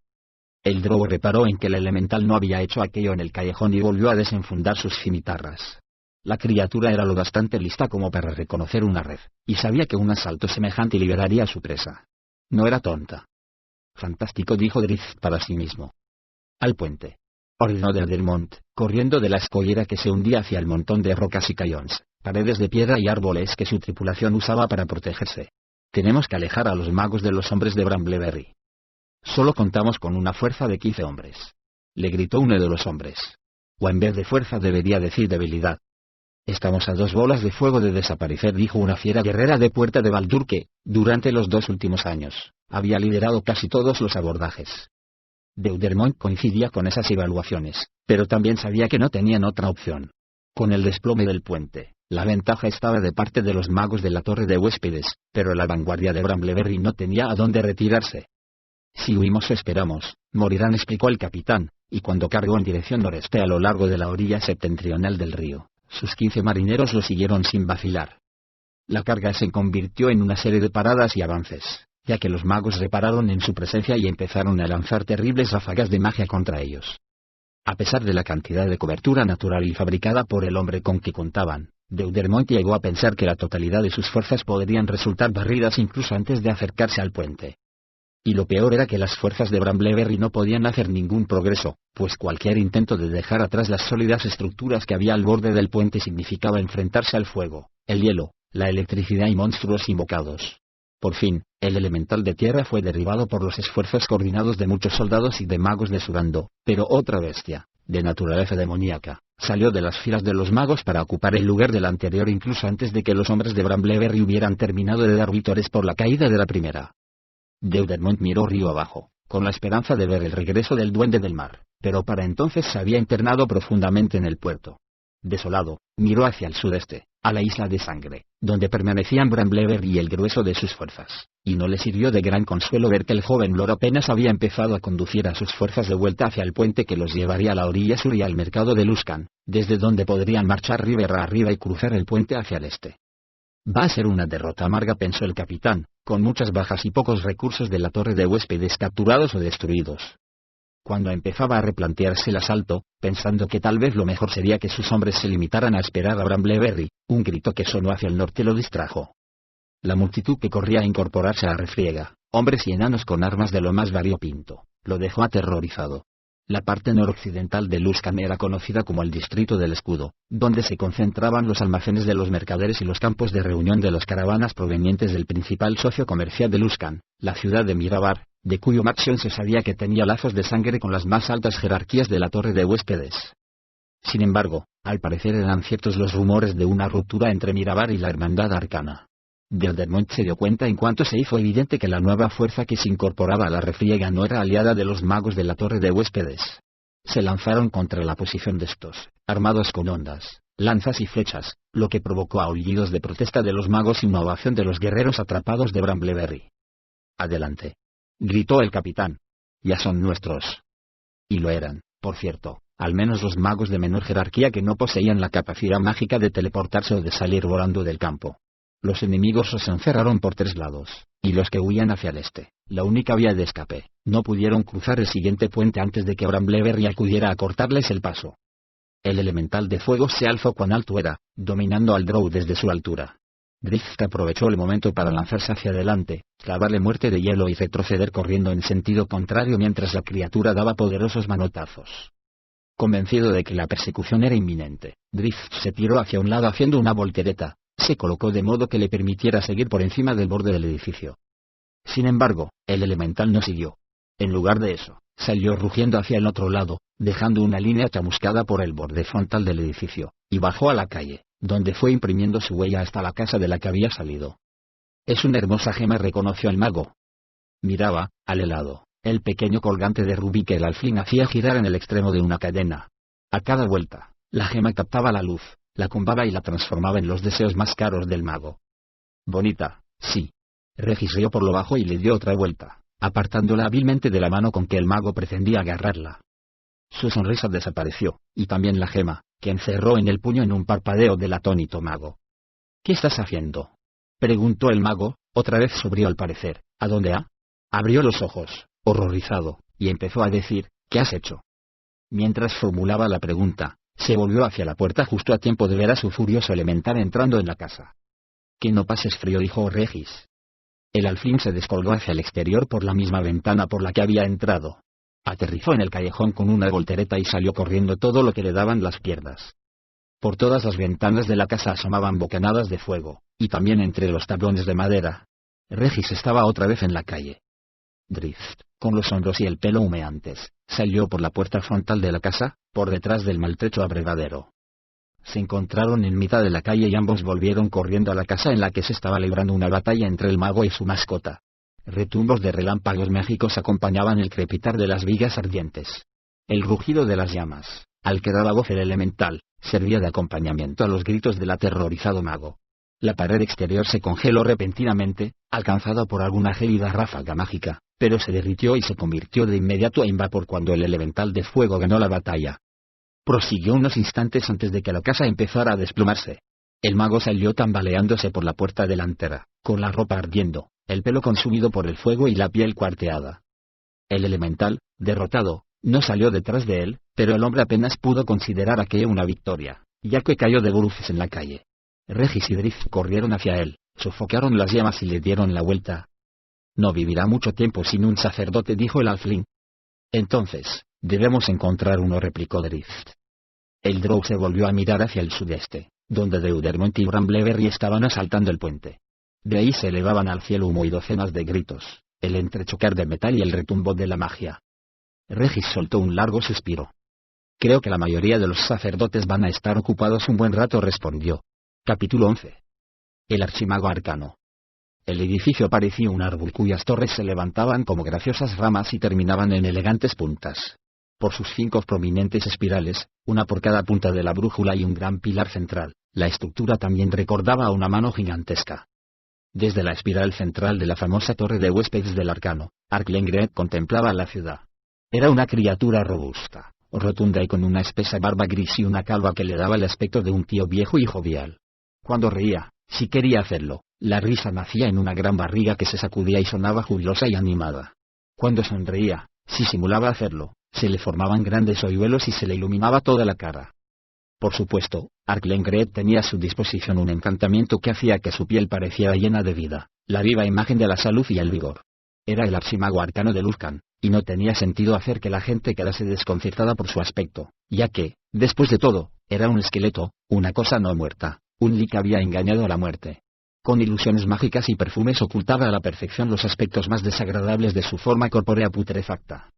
El Drow reparó en que el elemental no había hecho aquello en el callejón y volvió a desenfundar sus cimitarras. La criatura era lo bastante lista como para reconocer una red, y sabía que un asalto semejante liberaría a su presa. No era tonta. Fantástico, dijo Drizzt para sí mismo. Al puente, ordenó Dermont, corriendo de la escollera que se hundía hacia el montón de rocas y cañones, paredes de piedra y árboles que su tripulación usaba para protegerse. Tenemos que alejar a los magos de los hombres de Brambleberry. Solo contamos con una fuerza de 15 hombres. Le gritó uno de los hombres. O en vez de fuerza debería decir debilidad. Estamos a 2 bolas de fuego de desaparecer, dijo una fiera guerrera de Puerta de Baldur que, durante los 2 últimos años, había liderado casi todos los abordajes. Deudermont coincidía con esas evaluaciones, pero también sabía que no tenían otra opción. Con el desplome del puente, la ventaja estaba de parte de los magos de la Torre de Huéspedes, pero la vanguardia de Brambleberry no tenía a dónde retirarse. Si huimos o esperamos, morirán, explicó el capitán, y cuando cargó en dirección noreste a lo largo de la orilla septentrional del río, sus 15 marineros lo siguieron sin vacilar. La carga se convirtió en una serie de paradas y avances, ya que los magos repararon en su presencia y empezaron a lanzar terribles ráfagas de magia contra ellos. A pesar de la cantidad de cobertura natural y fabricada por el hombre con que contaban, Deudermont llegó a pensar que la totalidad de sus fuerzas podrían resultar barridas incluso antes de acercarse al puente. Y lo peor era que las fuerzas de Brambleberry no podían hacer ningún progreso, pues cualquier intento de dejar atrás las sólidas estructuras que había al borde del puente significaba enfrentarse al fuego, el hielo, la electricidad y monstruos invocados. Por fin, el elemental de tierra fue derribado por los esfuerzos coordinados de muchos soldados y de magos de Surando, pero otra bestia, de naturaleza demoníaca, salió de las filas de los magos para ocupar el lugar del anterior incluso antes de que los hombres de Brambleberry hubieran terminado de dar vítores por la caída de la primera. Deudermont miró río abajo, con la esperanza de ver el regreso del duende del mar, pero para entonces se había internado profundamente en el puerto. Desolado, miró hacia el sudeste, a la isla de sangre, donde permanecían Brambleberry y el grueso de sus fuerzas, y no le sirvió de gran consuelo ver que el joven lord apenas había empezado a conducir a sus fuerzas de vuelta hacia el puente que los llevaría a la orilla sur y al mercado de Luskan, desde donde podrían marchar ribera arriba y cruzar el puente hacia el este. Va a ser una derrota amarga, pensó el capitán, con muchas bajas y pocos recursos de la torre de huéspedes capturados o destruidos. Cuando empezaba a replantearse el asalto, pensando que tal vez lo mejor sería que sus hombres se limitaran a esperar a Brambleberry, un grito que sonó hacia el norte lo distrajo. La multitud que corría a incorporarse a la refriega, hombres y enanos con armas de lo más variopinto, lo dejó aterrorizado. La parte noroccidental de Luskan era conocida como el Distrito del Escudo, donde se concentraban los almacenes de los mercaderes y los campos de reunión de las caravanas provenientes del principal socio comercial de Luskan, la ciudad de Mirabar, de cuyo Maxion se sabía que tenía lazos de sangre con las más altas jerarquías de la torre de huéspedes. Sin embargo, al parecer eran ciertos los rumores de una ruptura entre Mirabar y la Hermandad Arcana. Deudermont se dio cuenta en cuanto se hizo evidente que la nueva fuerza que se incorporaba a la refriega no era aliada de los magos de la torre de huéspedes. Se lanzaron contra la posición de estos, armados con ondas, lanzas y flechas, lo que provocó aullidos de protesta de los magos y una ovación de los guerreros atrapados de Brambleberry. «Adelante», gritó el capitán. «Ya son nuestros». Y lo eran, por cierto, al menos los magos de menor jerarquía que no poseían la capacidad mágica de teleportarse o de salir volando del campo. Los enemigos se encerraron por 3 lados, y los que huían hacia el este, la única vía de escape, no pudieron cruzar el siguiente puente antes de que Brambleberry acudiera a cortarles el paso. El elemental de fuego se alzó cuán alto era, dominando al Drow desde su altura. Drift aprovechó el momento para lanzarse hacia adelante, clavarle muerte de hielo y retroceder corriendo en sentido contrario mientras la criatura daba poderosos manotazos. Convencido de que la persecución era inminente, Drift se tiró hacia un lado haciendo una voltereta. Se colocó de modo que le permitiera seguir por encima del borde del edificio. Sin embargo, el elemental no siguió. En lugar de eso, salió rugiendo hacia el otro lado, dejando una línea chamuscada por el borde frontal del edificio, y bajó a la calle, donde fue imprimiendo su huella hasta la casa de la que había salido. «Es una hermosa gema», reconoció el mago. Miraba, al helado, el pequeño colgante de rubí que el alfil hacía girar en el extremo de una cadena. A cada vuelta, la gema captaba la luz, la combaba y la transformaba en los deseos más caros del mago. «Bonita, sí». Regis rió por lo bajo y le dio otra vuelta, apartándola hábilmente de la mano con que el mago pretendía agarrarla. Su sonrisa desapareció, y también la gema, que encerró en el puño en un parpadeo del atónito mago. «¿Qué estás haciendo?», preguntó el mago, otra vez sobrio al parecer. «¿A dónde ha?». Abrió los ojos, horrorizado, y empezó a decir: «¿Qué has hecho?». Mientras formulaba la pregunta, se volvió hacia la puerta justo a tiempo de ver a su furioso elemental entrando en la casa. «Que no pases frío», dijo Regis. El alfil se descolgó hacia el exterior por la misma ventana por la que había entrado. Aterrizó en el callejón con una voltereta y salió corriendo todo lo que le daban las piernas. Por todas las ventanas de la casa asomaban bocanadas de fuego, y también entre los tablones de madera. Regis estaba otra vez en la calle. Drift, con los hombros y el pelo humeantes, salió por la puerta frontal de la casa, por detrás del maltrecho abrevadero. Se encontraron en mitad de la calle y ambos volvieron corriendo a la casa en la que se estaba librando una batalla entre el mago y su mascota. Retumbos de relámpagos mágicos acompañaban el crepitar de las vigas ardientes. El rugido de las llamas, al que daba voz el elemental, servía de acompañamiento a los gritos del aterrorizado mago. La pared exterior se congeló repentinamente, alcanzada por alguna gélida ráfaga mágica, pero se derritió y se convirtió de inmediato en vapor cuando el elemental de fuego ganó la batalla. Prosiguió unos instantes antes de que la casa empezara a desplomarse. El mago salió tambaleándose por la puerta delantera, con la ropa ardiendo, el pelo consumido por el fuego y la piel cuarteada. El elemental, derrotado, no salió detrás de él, pero el hombre apenas pudo considerar aquello una victoria, ya que cayó de bruces en la calle. Regis y Drift corrieron hacia él, sofocaron las llamas y le dieron la vuelta. No vivirá mucho tiempo sin un sacerdote, dijo el halfling. Entonces, debemos encontrar uno, replicó Drift. El Drow se volvió a mirar hacia el sudeste, donde Deudermont y Brambleberry estaban asaltando el puente. De ahí se elevaban al cielo humo y docenas de gritos, el entrechocar de metal y el retumbo de la magia. Regis soltó un largo suspiro. Creo que la mayoría de los sacerdotes van a estar ocupados un buen rato, respondió. Capítulo 11. El archimago arcano. El edificio parecía un árbol cuyas torres se levantaban como graciosas ramas y terminaban en elegantes puntas. Por sus 5 prominentes espirales, una por cada punta de la brújula y un gran pilar central, la estructura también recordaba a una mano gigantesca. Desde la espiral central de la famosa torre de huéspedes del arcano, Arklengred contemplaba la ciudad. Era una criatura robusta, rotunda y con una espesa barba gris y una calva que le daba el aspecto de un tío viejo y jovial. Cuando reía, si quería hacerlo, la risa nacía en una gran barriga que se sacudía y sonaba jubilosa y animada. Cuando sonreía, si simulaba hacerlo, se le formaban grandes hoyuelos y se le iluminaba toda la cara. Por supuesto, Arklengred tenía a su disposición un encantamiento que hacía que su piel pareciera llena de vida, la viva imagen de la salud y el vigor. Era el archimago arcano de Luzcan, y no tenía sentido hacer que la gente quedase desconcertada por su aspecto, ya que, después de todo, era un esqueleto, una cosa no muerta, un Lich había engañado a la muerte. Con ilusiones mágicas y perfumes ocultaba a la perfección los aspectos más desagradables de su forma corpórea putrefacta.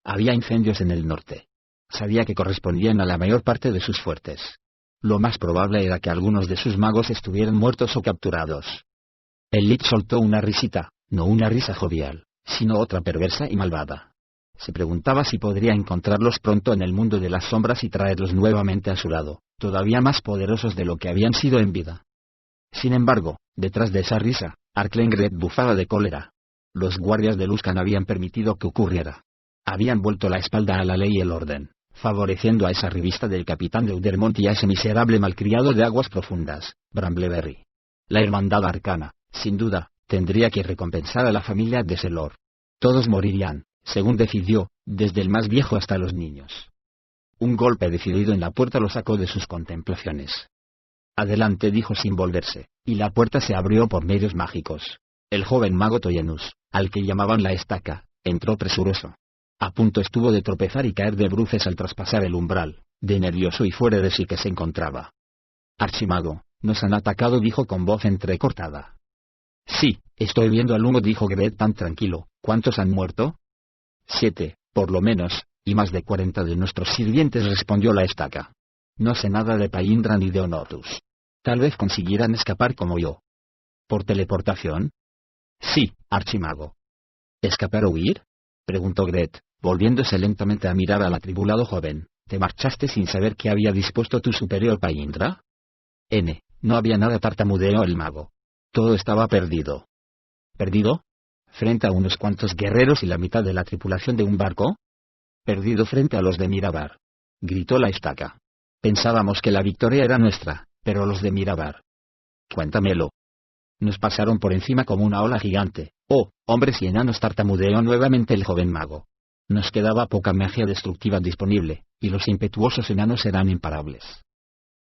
Había incendios en el norte. Sabía que correspondían a la mayor parte de sus fuertes. Lo más probable era que algunos de sus magos estuvieran muertos o capturados. El Lich soltó una risita, no una risa jovial, sino otra perversa y malvada. Se preguntaba si podría encontrarlos pronto en el mundo de las sombras y traerlos nuevamente a su lado, todavía más poderosos de lo que habían sido en vida. Sin embargo, detrás de esa risa, Arklengred bufaba de cólera. Los guardias de Luzcan habían permitido que ocurriera. Habían vuelto la espalda a la ley y el orden, favoreciendo a esa revista del capitán Deudermont y a ese miserable malcriado de aguas profundas, Brambleberry. La hermandad arcana, sin duda, tendría que recompensar a la familia de Selor. Todos morirían, según decidió, desde el más viejo hasta los niños. Un golpe decidido en la puerta lo sacó de sus contemplaciones. Adelante, dijo sin volverse, y la puerta se abrió por medios mágicos. El joven mago Toyenus, al que llamaban la estaca, entró presuroso. A punto estuvo de tropezar y caer de bruces al traspasar el umbral, de nervioso y fuera de sí que se encontraba. Archimago, nos han atacado, dijo con voz entrecortada. Sí, estoy viendo al humo, dijo Gred tan tranquilo. ¿Cuántos han muerto? 7, por lo menos, y más de 40 de nuestros sirvientes, respondió la estaca. No sé nada de Paindra ni de Onotus. Tal vez consiguieran escapar como yo. ¿Por teleportación? Sí, archimago. ¿Escapar o huir? Preguntó Gred, volviéndose lentamente a mirar al atribulado joven. ¿Te marchaste sin saber qué había dispuesto tu superior Paindra? No había nada, tartamudeó el mago. Todo estaba perdido. ¿Perdido? ¿Frente a unos cuantos guerreros y la mitad de la tripulación de un barco? Perdido frente a los de Mirabar. Gritó la estaca. Pensábamos que la victoria era nuestra, pero los de Mirabar. Cuéntamelo. Nos pasaron por encima como una ola gigante. Oh, hombres y enanos, tartamudeó nuevamente el joven mago. Nos quedaba poca magia destructiva disponible, y los impetuosos enanos eran imparables.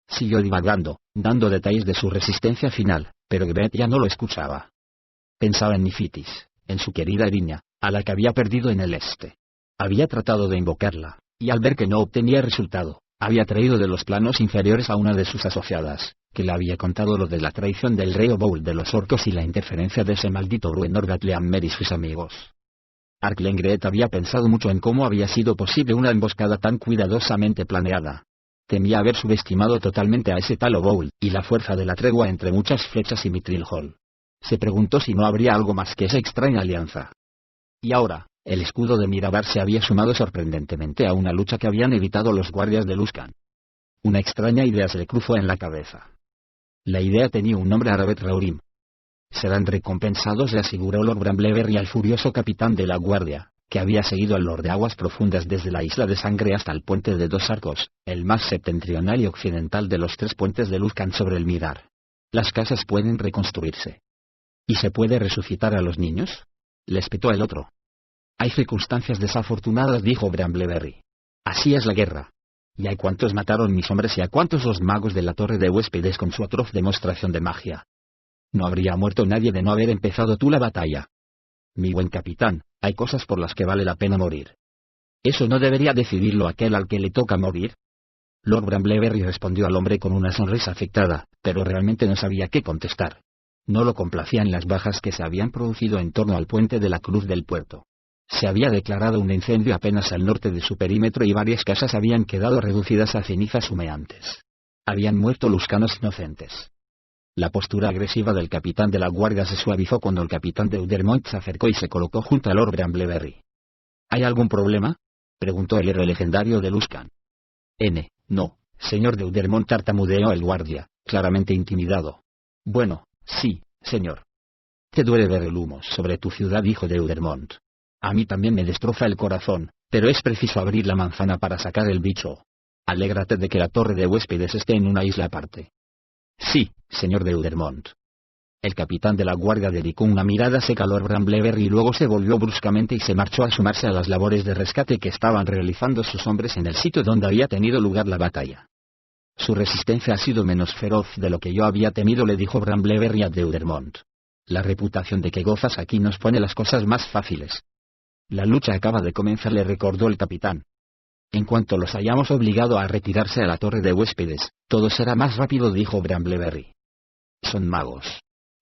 Siguió divagando, dando detalles de su resistencia final, pero Gred ya no lo escuchaba. Pensaba en Nifitis, en su querida Eriña, a la que había perdido en el este. Había tratado de invocarla, y al ver que no obtenía resultado, había traído de los planos inferiores a una de sus asociadas, que le había contado lo de la traición del rey Oboul de los orcos y la interferencia de ese maldito Bruenor Gatleammer y sus amigos. Arklengred había pensado mucho en cómo había sido posible una emboscada tan cuidadosamente planeada. Temía haber subestimado totalmente a ese tal Oboul, y la fuerza de la tregua entre muchas flechas y Mithril Hall. Se preguntó si no habría algo más que esa extraña alianza. Y ahora, el escudo de Mirabar se había sumado sorprendentemente a una lucha que habían evitado los guardias de Luzcan. Una extraña idea se le cruzó en la cabeza. La idea tenía un nombre árabe: Raurim. Serán recompensados, le aseguró Lord Brambleberry al furioso capitán de la guardia, que había seguido al Lord de Aguas Profundas desde la Isla de Sangre hasta el puente de 2 arcos, el más septentrional y occidental de los 3 puentes de Luzcan sobre el Mirar. Las casas pueden reconstruirse. ¿Y se puede resucitar a los niños?, le espetó el otro. Hay circunstancias desafortunadas, dijo Brambleberry. Así es la guerra. ¿Y a cuántos mataron mis hombres y a cuántos los magos de la torre de huéspedes con su atroz demostración de magia? No habría muerto nadie de no haber empezado tú la batalla. Mi buen capitán, hay cosas por las que vale la pena morir. ¿Eso no debería decidirlo aquel al que le toca morir? Lord Brambleberry respondió al hombre con una sonrisa afectada, pero realmente no sabía qué contestar. No lo complacían las bajas que se habían producido en torno al puente de la Cruz del Puerto. Se había declarado un incendio apenas al norte de su perímetro y varias casas habían quedado reducidas a cenizas humeantes. Habían muerto luscanos inocentes. La postura agresiva del capitán de la guardia se suavizó cuando el capitán de Udermont se acercó y se colocó junto a Lord Brambleberry. ¿Hay algún problema?, preguntó el héroe legendario de Luscan. No, señor de Udermont, tartamudeó el guardia, claramente intimidado. Bueno, sí, señor. Te duele ver el humo sobre tu ciudad, hijo de Udermont. A mí también me destroza el corazón, pero es preciso abrir la manzana para sacar el bicho. Alégrate de que la torre de huéspedes esté en una isla aparte. Sí, señor de Udermont. El capitán de la guardia dedicó una mirada seca a Lord Brambleberry y luego se volvió bruscamente y se marchó a sumarse a las labores de rescate que estaban realizando sus hombres en el sitio donde había tenido lugar la batalla. Su resistencia ha sido menos feroz de lo que yo había temido, le dijo Brambleberry a de Udermont. La reputación de que gozas aquí nos pone las cosas más fáciles. La lucha acaba de comenzar, le recordó el capitán. En cuanto los hayamos obligado a retirarse a la torre de huéspedes, todo será más rápido, dijo Brambleberry. Son magos.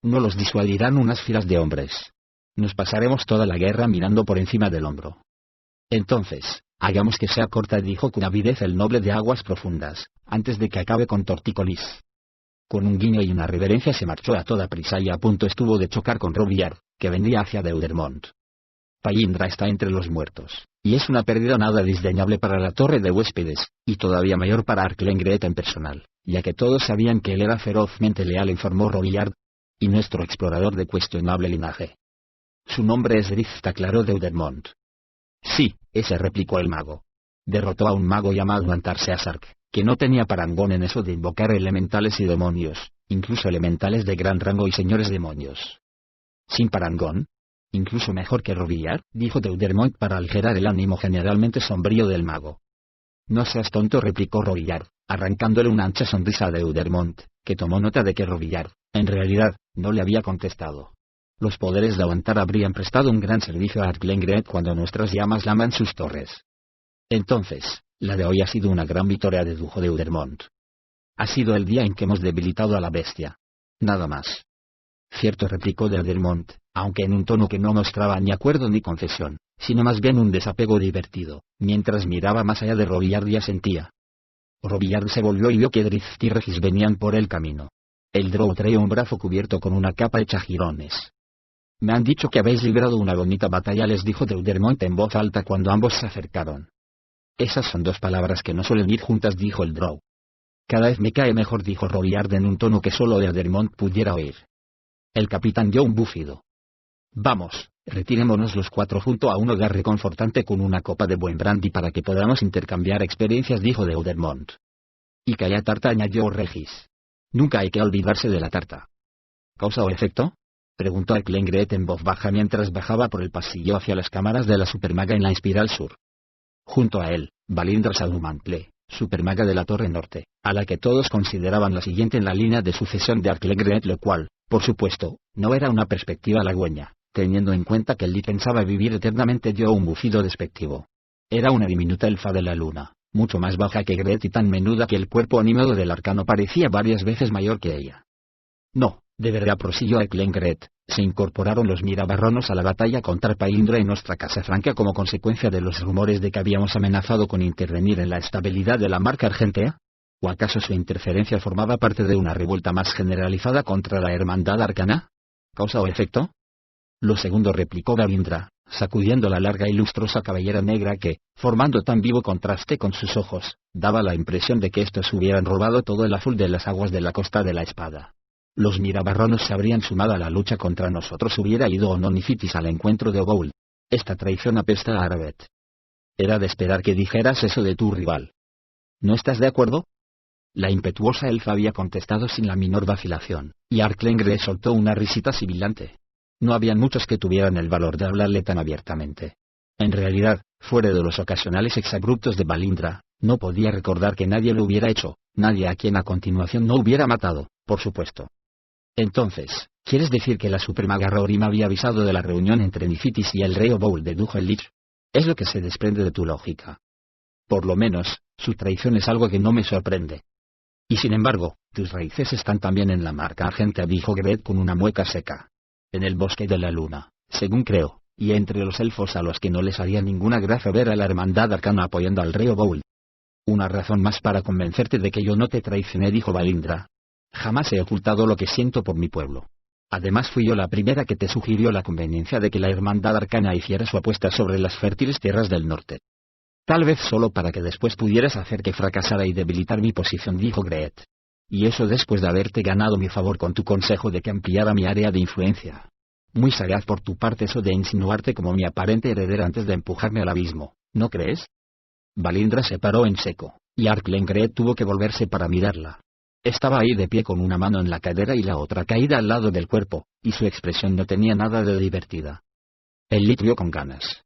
No los disuadirán unas filas de hombres. Nos pasaremos toda la guerra mirando por encima del hombro. Entonces, hagamos que sea corta, dijo con avidez el noble de aguas profundas, antes de que acabe con tortícolis. Con un guiño y una reverencia se marchó a toda prisa y a punto estuvo de chocar con Robillard, que vendría hacia de Udermont. Paindra está entre los muertos, y es una pérdida nada desdeñable para la torre de huéspedes, y todavía mayor para Arklengret en personal, ya que todos sabían que él era ferozmente leal, informó Robillard, y nuestro explorador de cuestionable linaje. Su nombre es Drift, aclaró de Udermont. Sí, ese, replicó el mago. Derrotó a un mago llamado Antarseasark, que no tenía parangón en eso de invocar elementales y demonios, incluso elementales de gran rango y señores demonios. ¿Sin parangón? Incluso mejor que Robillard, dijo de Udermont para aligerar el ánimo generalmente sombrío del mago. No seas tonto, replicó Robillard, arrancándole una ancha sonrisa a de Udermont, que tomó nota de que Robillard, en realidad, no le había contestado. Los poderes de Avantar habrían prestado un gran servicio a Arklengret cuando nuestras llamas laman sus torres. Entonces, la de hoy ha sido una gran victoria, dedujo de Udermont. Ha sido el día en que hemos debilitado a la bestia. Nada más. Cierto, replicó de Udermont, aunque en un tono que no mostraba ni acuerdo ni concesión, sino más bien un desapego divertido, mientras miraba más allá de Robillard y asentía. Robillard se volvió y vio que Drift y Regis venían por el camino. El drow traía un brazo cubierto con una capa hecha jirones. Me han dicho que habéis librado una bonita batalla, les dijo de Udermont en voz alta cuando ambos se acercaron. Esas son dos palabras que no suelen ir juntas, dijo el drow. Cada vez me cae mejor, dijo Robillard en un tono que solo de Udermont pudiera oír. El capitán dio un bufido. Vamos, retirémonos los cuatro junto a un hogar reconfortante con una copa de buen brandy para que podamos intercambiar experiencias, dijo de Udermont. Y que haya tarta, añadió Regis. Nunca hay que olvidarse de la tarta. ¿Causa o efecto?, preguntó Arklengret en voz baja mientras bajaba por el pasillo hacia las cámaras de la supermaga en la espiral sur. Junto a él, Valindra Salumantle, supermaga de la Torre Norte, a la que todos consideraban la siguiente en la línea de sucesión de Arklengret, lo cual, por supuesto, no era una perspectiva halagüeña, teniendo en cuenta que Lee pensaba vivir eternamente, dio un bufido despectivo. Era una diminuta elfa de la luna, mucho más baja que Gret y tan menuda que el cuerpo animado del arcano parecía varias veces mayor que ella. No, de verdad, prosiguió Arklengret, se incorporaron los mirabarronos a la batalla contra Paindra en nuestra Casa Franca como consecuencia de los rumores de que habíamos amenazado con intervenir en la estabilidad de la marca argentea. ¿O acaso su interferencia formaba parte de una revuelta más generalizada contra la hermandad arcana? ¿Causa o efecto? Lo segundo, replicó Valindra, sacudiendo la larga y lustrosa cabellera negra que, formando tan vivo contraste con sus ojos, daba la impresión de que estos hubieran robado todo el azul de las aguas de la Costa de la Espada. Los mirabarronos se habrían sumado a la lucha contra nosotros, hubiera ido o no Nifitis al encuentro de Ogoul. Esta traición apesta a Arabet. Era de esperar que dijeras eso de tu rival. ¿No estás de acuerdo? La impetuosa elfa había contestado sin la menor vacilación, y Arklengret soltó una risita sibilante. No habían muchos que tuvieran el valor de hablarle tan abiertamente. En realidad, fuera de los ocasionales exabruptos de Valindra, No podía recordar que nadie lo hubiera hecho, nadie a quien a continuación no hubiera matado, por supuesto. Entonces, ¿quieres decir que la supermaga Rohirrim había avisado de la reunión entre Nifitis y el rey Oboul de Duhelich? Es lo que se desprende de tu lógica. Por lo menos, su traición es algo que no me sorprende. Y sin embargo, tus raíces están también en la marca argentea, dijo Gret con una mueca seca. En el bosque de la luna, según creo, y entre los elfos a los que no les haría ninguna gracia ver a la hermandad arcana apoyando al rey Oboul. Una razón más para convencerte de que yo no te traicioné, dijo Balindra. Jamás he ocultado lo que siento por mi pueblo. Además fui yo la primera que te sugirió la conveniencia de que la hermandad arcana hiciera su apuesta sobre las fértiles tierras del norte. Tal vez solo para que después pudieras hacer que fracasara y debilitar mi posición, dijo Gret. Y eso después de haberte ganado mi favor con tu consejo de que ampliara mi área de influencia. Muy sagaz por tu parte eso de insinuarte como mi aparente heredera antes de empujarme al abismo, ¿no crees? Balindra se paró en seco, y Arklengret tuvo que volverse para mirarla. Estaba ahí de pie con una mano en la cadera y la otra caída al lado del cuerpo, y su expresión no tenía nada de divertida. El Lich rió con ganas.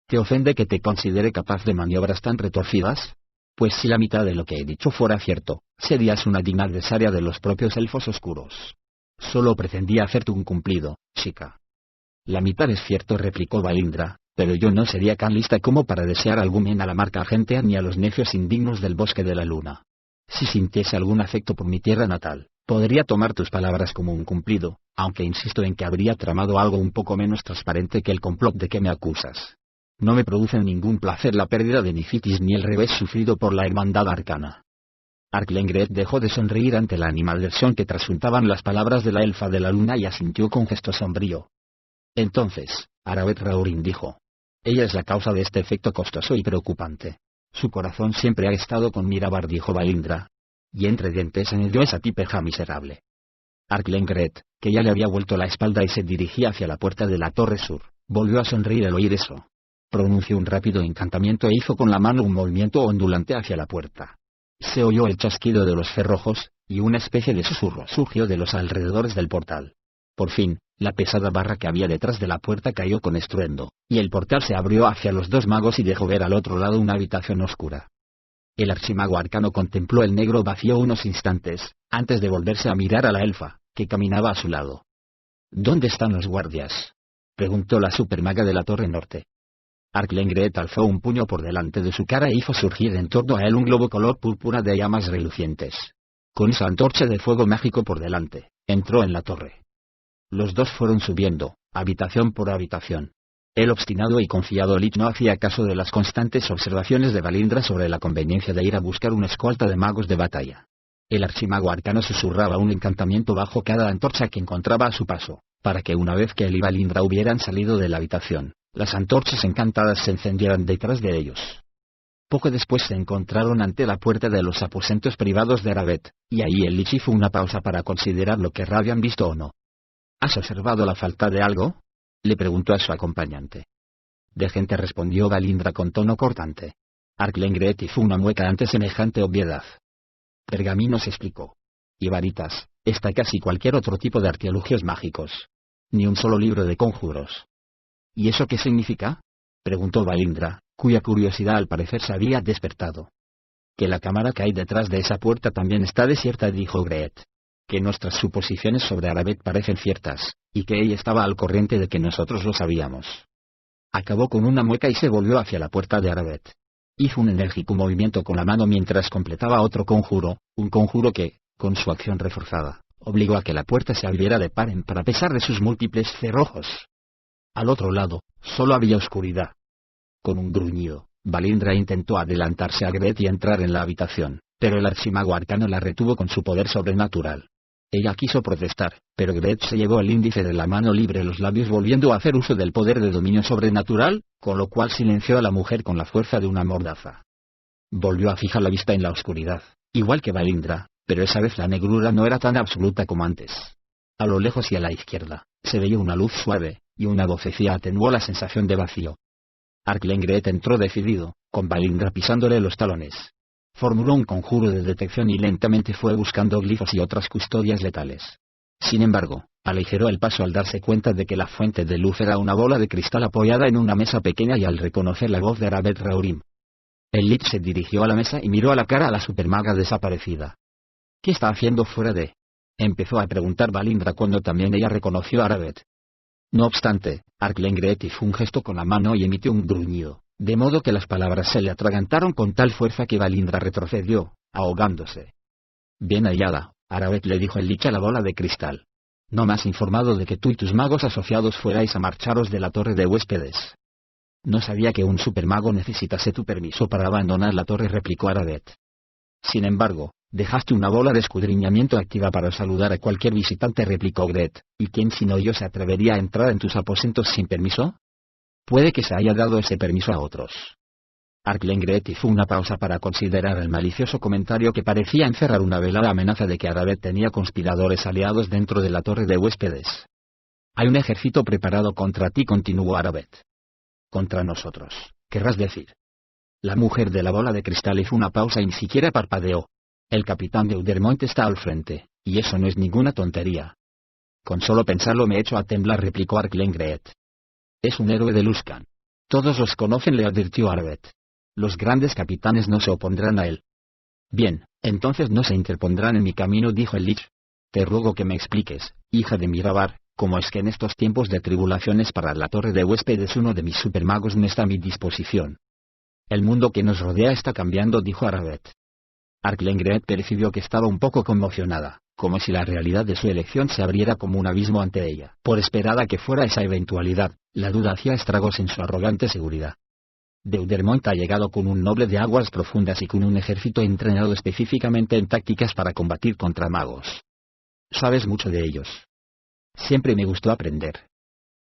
¿Te ofende que te considere capaz de maniobras tan retorcidas? Pues si la mitad de lo que he dicho fuera cierto, serías una digna adversaria de los propios elfos oscuros. Solo pretendía hacerte un cumplido, chica. La mitad es cierto, replicó Balindra, pero yo no sería tan lista como para desear algún bien a la marca argentea ni a los necios indignos del bosque de la luna. Si sintiese algún afecto por mi tierra natal, podría tomar tus palabras como un cumplido, aunque insisto en que habría tramado algo un poco menos transparente que el complot de que me acusas. No me produce ningún placer la pérdida de Nifitis ni el revés sufrido por la hermandad arcana. Arklengret dejó de sonreír ante la animadversión que trasuntaban las palabras de la elfa de la luna y asintió con gesto sombrío. Entonces, Arabeth Raorin dijo. Ella es la causa de este efecto costoso y preocupante. Su corazón siempre ha estado con Mirabar, dijo Balindra. Y entre dientes añadió esa tipeja miserable. Arklengret, que ya le había vuelto la espalda y se dirigía hacia la puerta de la torre sur, volvió a sonreír al oír eso. Pronunció un rápido encantamiento e hizo con la mano un movimiento ondulante hacia la puerta. Se oyó el chasquido de los cerrojos, y una especie de susurro surgió de los alrededores del portal. Por fin, la pesada barra que había detrás de la puerta cayó con estruendo, y el portal se abrió hacia los dos magos y dejó ver al otro lado una habitación oscura. El archimago arcano contempló el negro vacío unos instantes, antes de volverse a mirar a la elfa, que caminaba a su lado. ¿Dónde están los guardias?, preguntó la supermaga de la torre norte. Arklengret alzó un puño por delante de su cara e hizo surgir en torno a él un globo color púrpura de llamas relucientes. Con esa antorcha de fuego mágico por delante, entró en la torre. Los dos fueron subiendo, habitación por habitación. El obstinado y confiado Lich no hacía caso de las constantes observaciones de Balindra sobre la conveniencia de ir a buscar una escolta de magos de batalla. El archimago arcano susurraba un encantamiento bajo cada antorcha que encontraba a su paso, para que una vez que él y Balindra hubieran salido de la habitación, las antorchas encantadas se encendieran detrás de ellos. Poco después se encontraron ante la puerta de los aposentos privados de Arabeth, y ahí el Lich hizo una pausa para considerar lo que habían visto o no. ¿Has observado la falta de algo?, le preguntó a su acompañante. De gente, respondió Balindra con tono cortante. Arklengret hizo una mueca ante semejante obviedad. Pergaminos, explicó. Y varitas, está casi cualquier otro tipo de artilugios mágicos. Ni un solo libro de conjuros. ¿Y eso qué significa?, preguntó Balindra, cuya curiosidad al parecer se había despertado. Que la cámara que hay detrás de esa puerta también está desierta, dijo Gret. Que nuestras suposiciones sobre Arabeth parecen ciertas, y que ella estaba al corriente de que nosotros lo sabíamos. Acabó con una mueca y se volvió hacia la puerta de Arabeth. Hizo un enérgico movimiento con la mano mientras completaba otro conjuro, un conjuro que, con su acción reforzada, obligó a que la puerta se abriera de par en par a pesar de sus múltiples cerrojos. Al otro lado, solo había oscuridad. Con un gruñido, Balindra intentó adelantarse a Gret y entrar en la habitación, pero el archimago arcano la retuvo con su poder sobrenatural. Ella quiso protestar, pero Gret se llevó el índice de la mano libre a los labios volviendo a hacer uso del poder de dominio sobrenatural, con lo cual silenció a la mujer con la fuerza de una mordaza. Volvió a fijar la vista en la oscuridad, igual que Balindra, pero esa vez la negrura no era tan absoluta como antes. A lo lejos y a la izquierda, se veía una luz suave, y una vocecilla atenuó la sensación de vacío. Arklengret entró decidido, con Balindra pisándole los talones. Formuló un conjuro de detección y lentamente fue buscando glifos y otras custodias letales. Sin embargo, aligeró el paso al darse cuenta de que la fuente de luz era una bola de cristal apoyada en una mesa pequeña y al reconocer la voz de Arabeth Raorim. El Lich se dirigió a la mesa y miró a la cara a la supermaga desaparecida. ¿Qué está haciendo fuera de? Empezó a preguntar Valindra cuando también ella reconoció a Aravet. No obstante, Arklengreet hizo un gesto con la mano y emitió un gruñido, de modo que las palabras se le atragantaron con tal fuerza que Valindra retrocedió, ahogándose. Bien hallada, Aravet, le dijo el Lich a la bola de cristal. No me has informado de que tú y tus magos asociados fuerais a marcharos de la torre de huéspedes. No sabía que un supermago necesitase tu permiso para abandonar la torre, replicó Aravet. Sin embargo, dejaste una bola de escudriñamiento activa para saludar a cualquier visitante, replicó Gret, ¿y quién sino yo se atrevería a entrar en tus aposentos sin permiso? Puede que se haya dado ese permiso a otros. Arklengreet hizo una pausa para considerar el malicioso comentario que parecía encerrar una velada amenaza de que Aravet tenía conspiradores aliados dentro de la torre de huéspedes. Hay un ejército preparado contra ti, continuó Aravet. Contra nosotros, querrás decir. La mujer de la bola de cristal hizo una pausa y ni siquiera parpadeó. El capitán de Udermont está al frente, y eso no es ninguna tontería. Con solo pensarlo me echo a temblar, replicó Arklengreet. Es un héroe de Luskan. Todos los conocen, le advirtió Aravet. Los grandes capitanes no se opondrán a él. Bien, entonces no se interpondrán en mi camino, dijo el Lich. Te ruego que me expliques, hija de Mirabar, cómo es que en estos tiempos de tribulaciones para la torre de huéspedes uno de mis supermagos no está a mi disposición. El mundo que nos rodea está cambiando, dijo Aravet. Arklengreet percibió que estaba un poco conmocionada, como si la realidad de su elección se abriera como un abismo ante ella. Por esperada que fuera esa eventualidad, la duda hacía estragos en su arrogante seguridad. De Udermont ha llegado con un noble de aguas profundas y con un ejército entrenado específicamente en tácticas para combatir contra magos. Sabes mucho de ellos. Siempre me gustó aprender.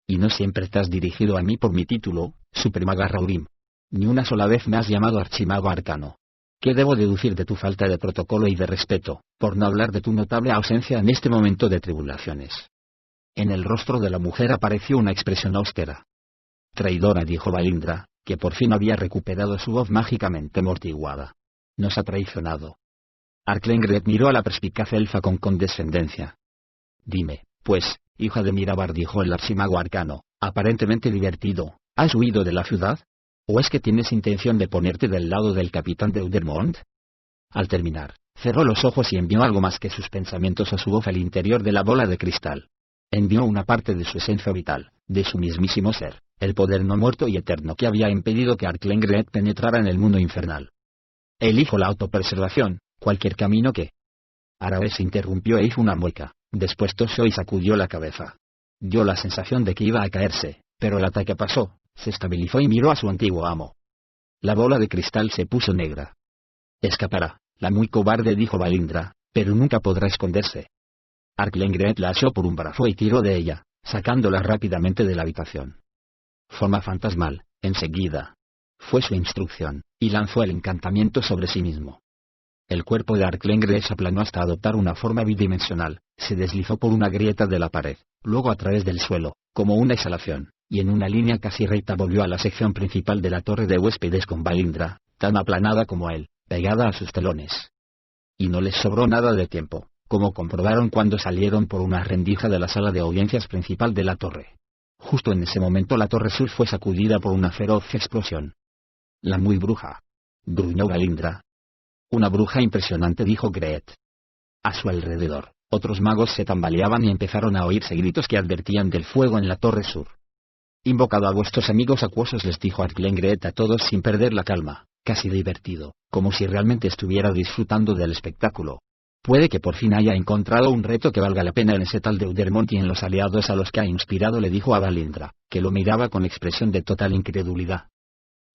Y no siempre te has dirigido a mí por mi título, Supermaga Raurim. Ni una sola vez me has llamado Archimago Arcano. ¿Qué debo deducir de tu falta de protocolo y de respeto, por no hablar de tu notable ausencia en este momento de tribulaciones? En el rostro de la mujer apareció una expresión austera. Traidora, dijo Valindra, que por fin había recuperado su voz mágicamente amortiguada. Nos ha traicionado. Arklengreet miró a la perspicaz elfa con condescendencia. Dime, pues, hija de Mirabar, dijo el archimago arcano, aparentemente divertido, ¿has huido de la ciudad? ¿O es que tienes intención de ponerte del lado del capitán de Udermont? Al terminar, cerró los ojos y envió algo más que sus pensamientos a su voz al interior de la bola de cristal. Envió una parte de su esencia vital, de su mismísimo ser, el poder no muerto y eterno que había impedido que Arklengreet penetrara en el mundo infernal. Elijo la autopreservación, cualquier camino que... Aravet se interrumpió e hizo una mueca, después tosió y sacudió la cabeza. Dio la sensación de que iba a caerse, pero el ataque pasó, se estabilizó y miró a su antiguo amo. La bola de cristal se puso negra. Escapará, la muy cobarde, dijo Valindra, pero nunca podrá esconderse. Arklengreet la asió por un brazo y tiró de ella, sacándola rápidamente de la habitación. Forma fantasmal, enseguida. Fue su instrucción, y lanzó el encantamiento sobre sí mismo. El cuerpo de Arklengreet se aplanó hasta adoptar una forma bidimensional, se deslizó por una grieta de la pared, luego a través del suelo, como una exhalación, y en una línea casi recta volvió a la sección principal de la torre de huéspedes con Valindra, tan aplanada como él, pegada a sus telones. Y no les sobró nada de tiempo, como comprobaron cuando salieron por una rendija de la sala de audiencias principal de la torre. Justo en ese momento la torre sur fue sacudida por una feroz explosión. La muy bruja. Gruñó Valindra. Una bruja impresionante, dijo Greet. A su alrededor, otros magos se tambaleaban y empezaron a oírse gritos que advertían del fuego en la torre sur. Invocado a vuestros amigos acuosos, les dijo Arklengreet a todos sin perder la calma, casi divertido, como si realmente estuviera disfrutando del espectáculo. Puede que por fin haya encontrado un reto que valga la pena en ese tal de Udermont y en los aliados a los que ha inspirado, le dijo a Valindra, que lo miraba con expresión de total incredulidad.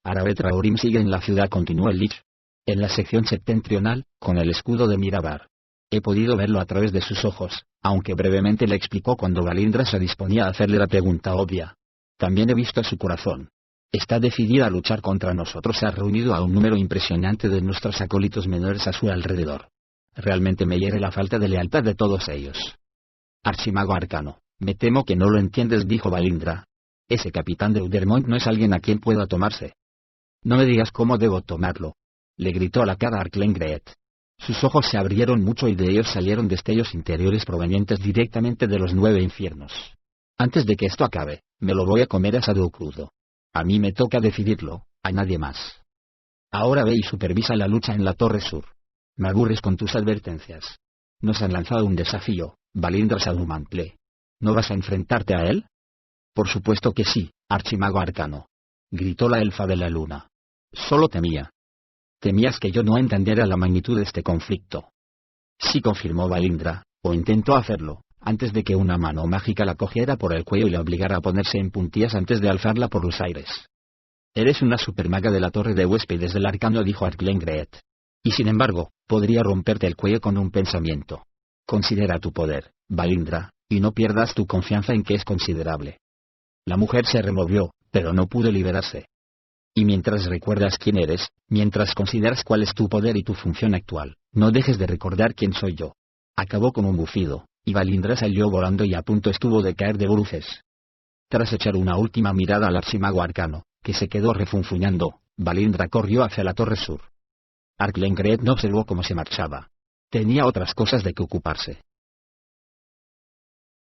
Aravet Raurim sigue en la ciudad, continuó el Lich. En la sección septentrional, con el escudo de Mirabar. He podido verlo a través de sus ojos, aunque brevemente le explicó cuando Valindra se disponía a hacerle la pregunta obvia. También he visto su corazón. Está decidida a luchar contra nosotros. Ha reunido a un número impresionante de nuestros acólitos menores a su alrededor. Realmente me hiere la falta de lealtad de todos ellos. Archimago arcano, me temo que no lo entiendes, dijo Valindra. Ese capitán de Udermont no es alguien a quien pueda tomarse. No me digas cómo debo tomarlo, le gritó a la cara Arklengreet. Sus ojos se abrieron mucho y de ellos salieron destellos interiores provenientes directamente de los 9 infiernos. Antes de que esto acabe, me lo voy a comer asado o crudo. A mí me toca decidirlo, a nadie más. Ahora ve y supervisa la lucha en la Torre Sur. Me aburres con tus advertencias. Nos han lanzado un desafío, Valindra Sadumantle. ¿No vas a enfrentarte a él? Por supuesto que sí, archimago arcano. Gritó la elfa de la luna. Solo temía. Temías que yo no entendiera la magnitud de este conflicto. Sí, confirmó Valindra, o intentó hacerlo, antes de que una mano mágica la cogiera por el cuello y la obligara a ponerse en puntillas antes de alzarla por los aires. Eres una supermaga de la torre de huéspedes del arcano, dijo Arklengreet. Y sin embargo, podría romperte el cuello con un pensamiento. Considera tu poder, Valindra, y no pierdas tu confianza en que es considerable. La mujer se removió, pero no pudo liberarse. Y mientras recuerdas quién eres, mientras consideras cuál es tu poder y tu función actual, no dejes de recordar quién soy yo. Acabó con un bufido, y Valindra salió volando y a punto estuvo de caer de bruces. Tras echar una última mirada al archimago arcano, que se quedó refunfuñando, Valindra corrió hacia la Torre Sur. Arklengreet no observó cómo se marchaba. Tenía otras cosas de que ocuparse.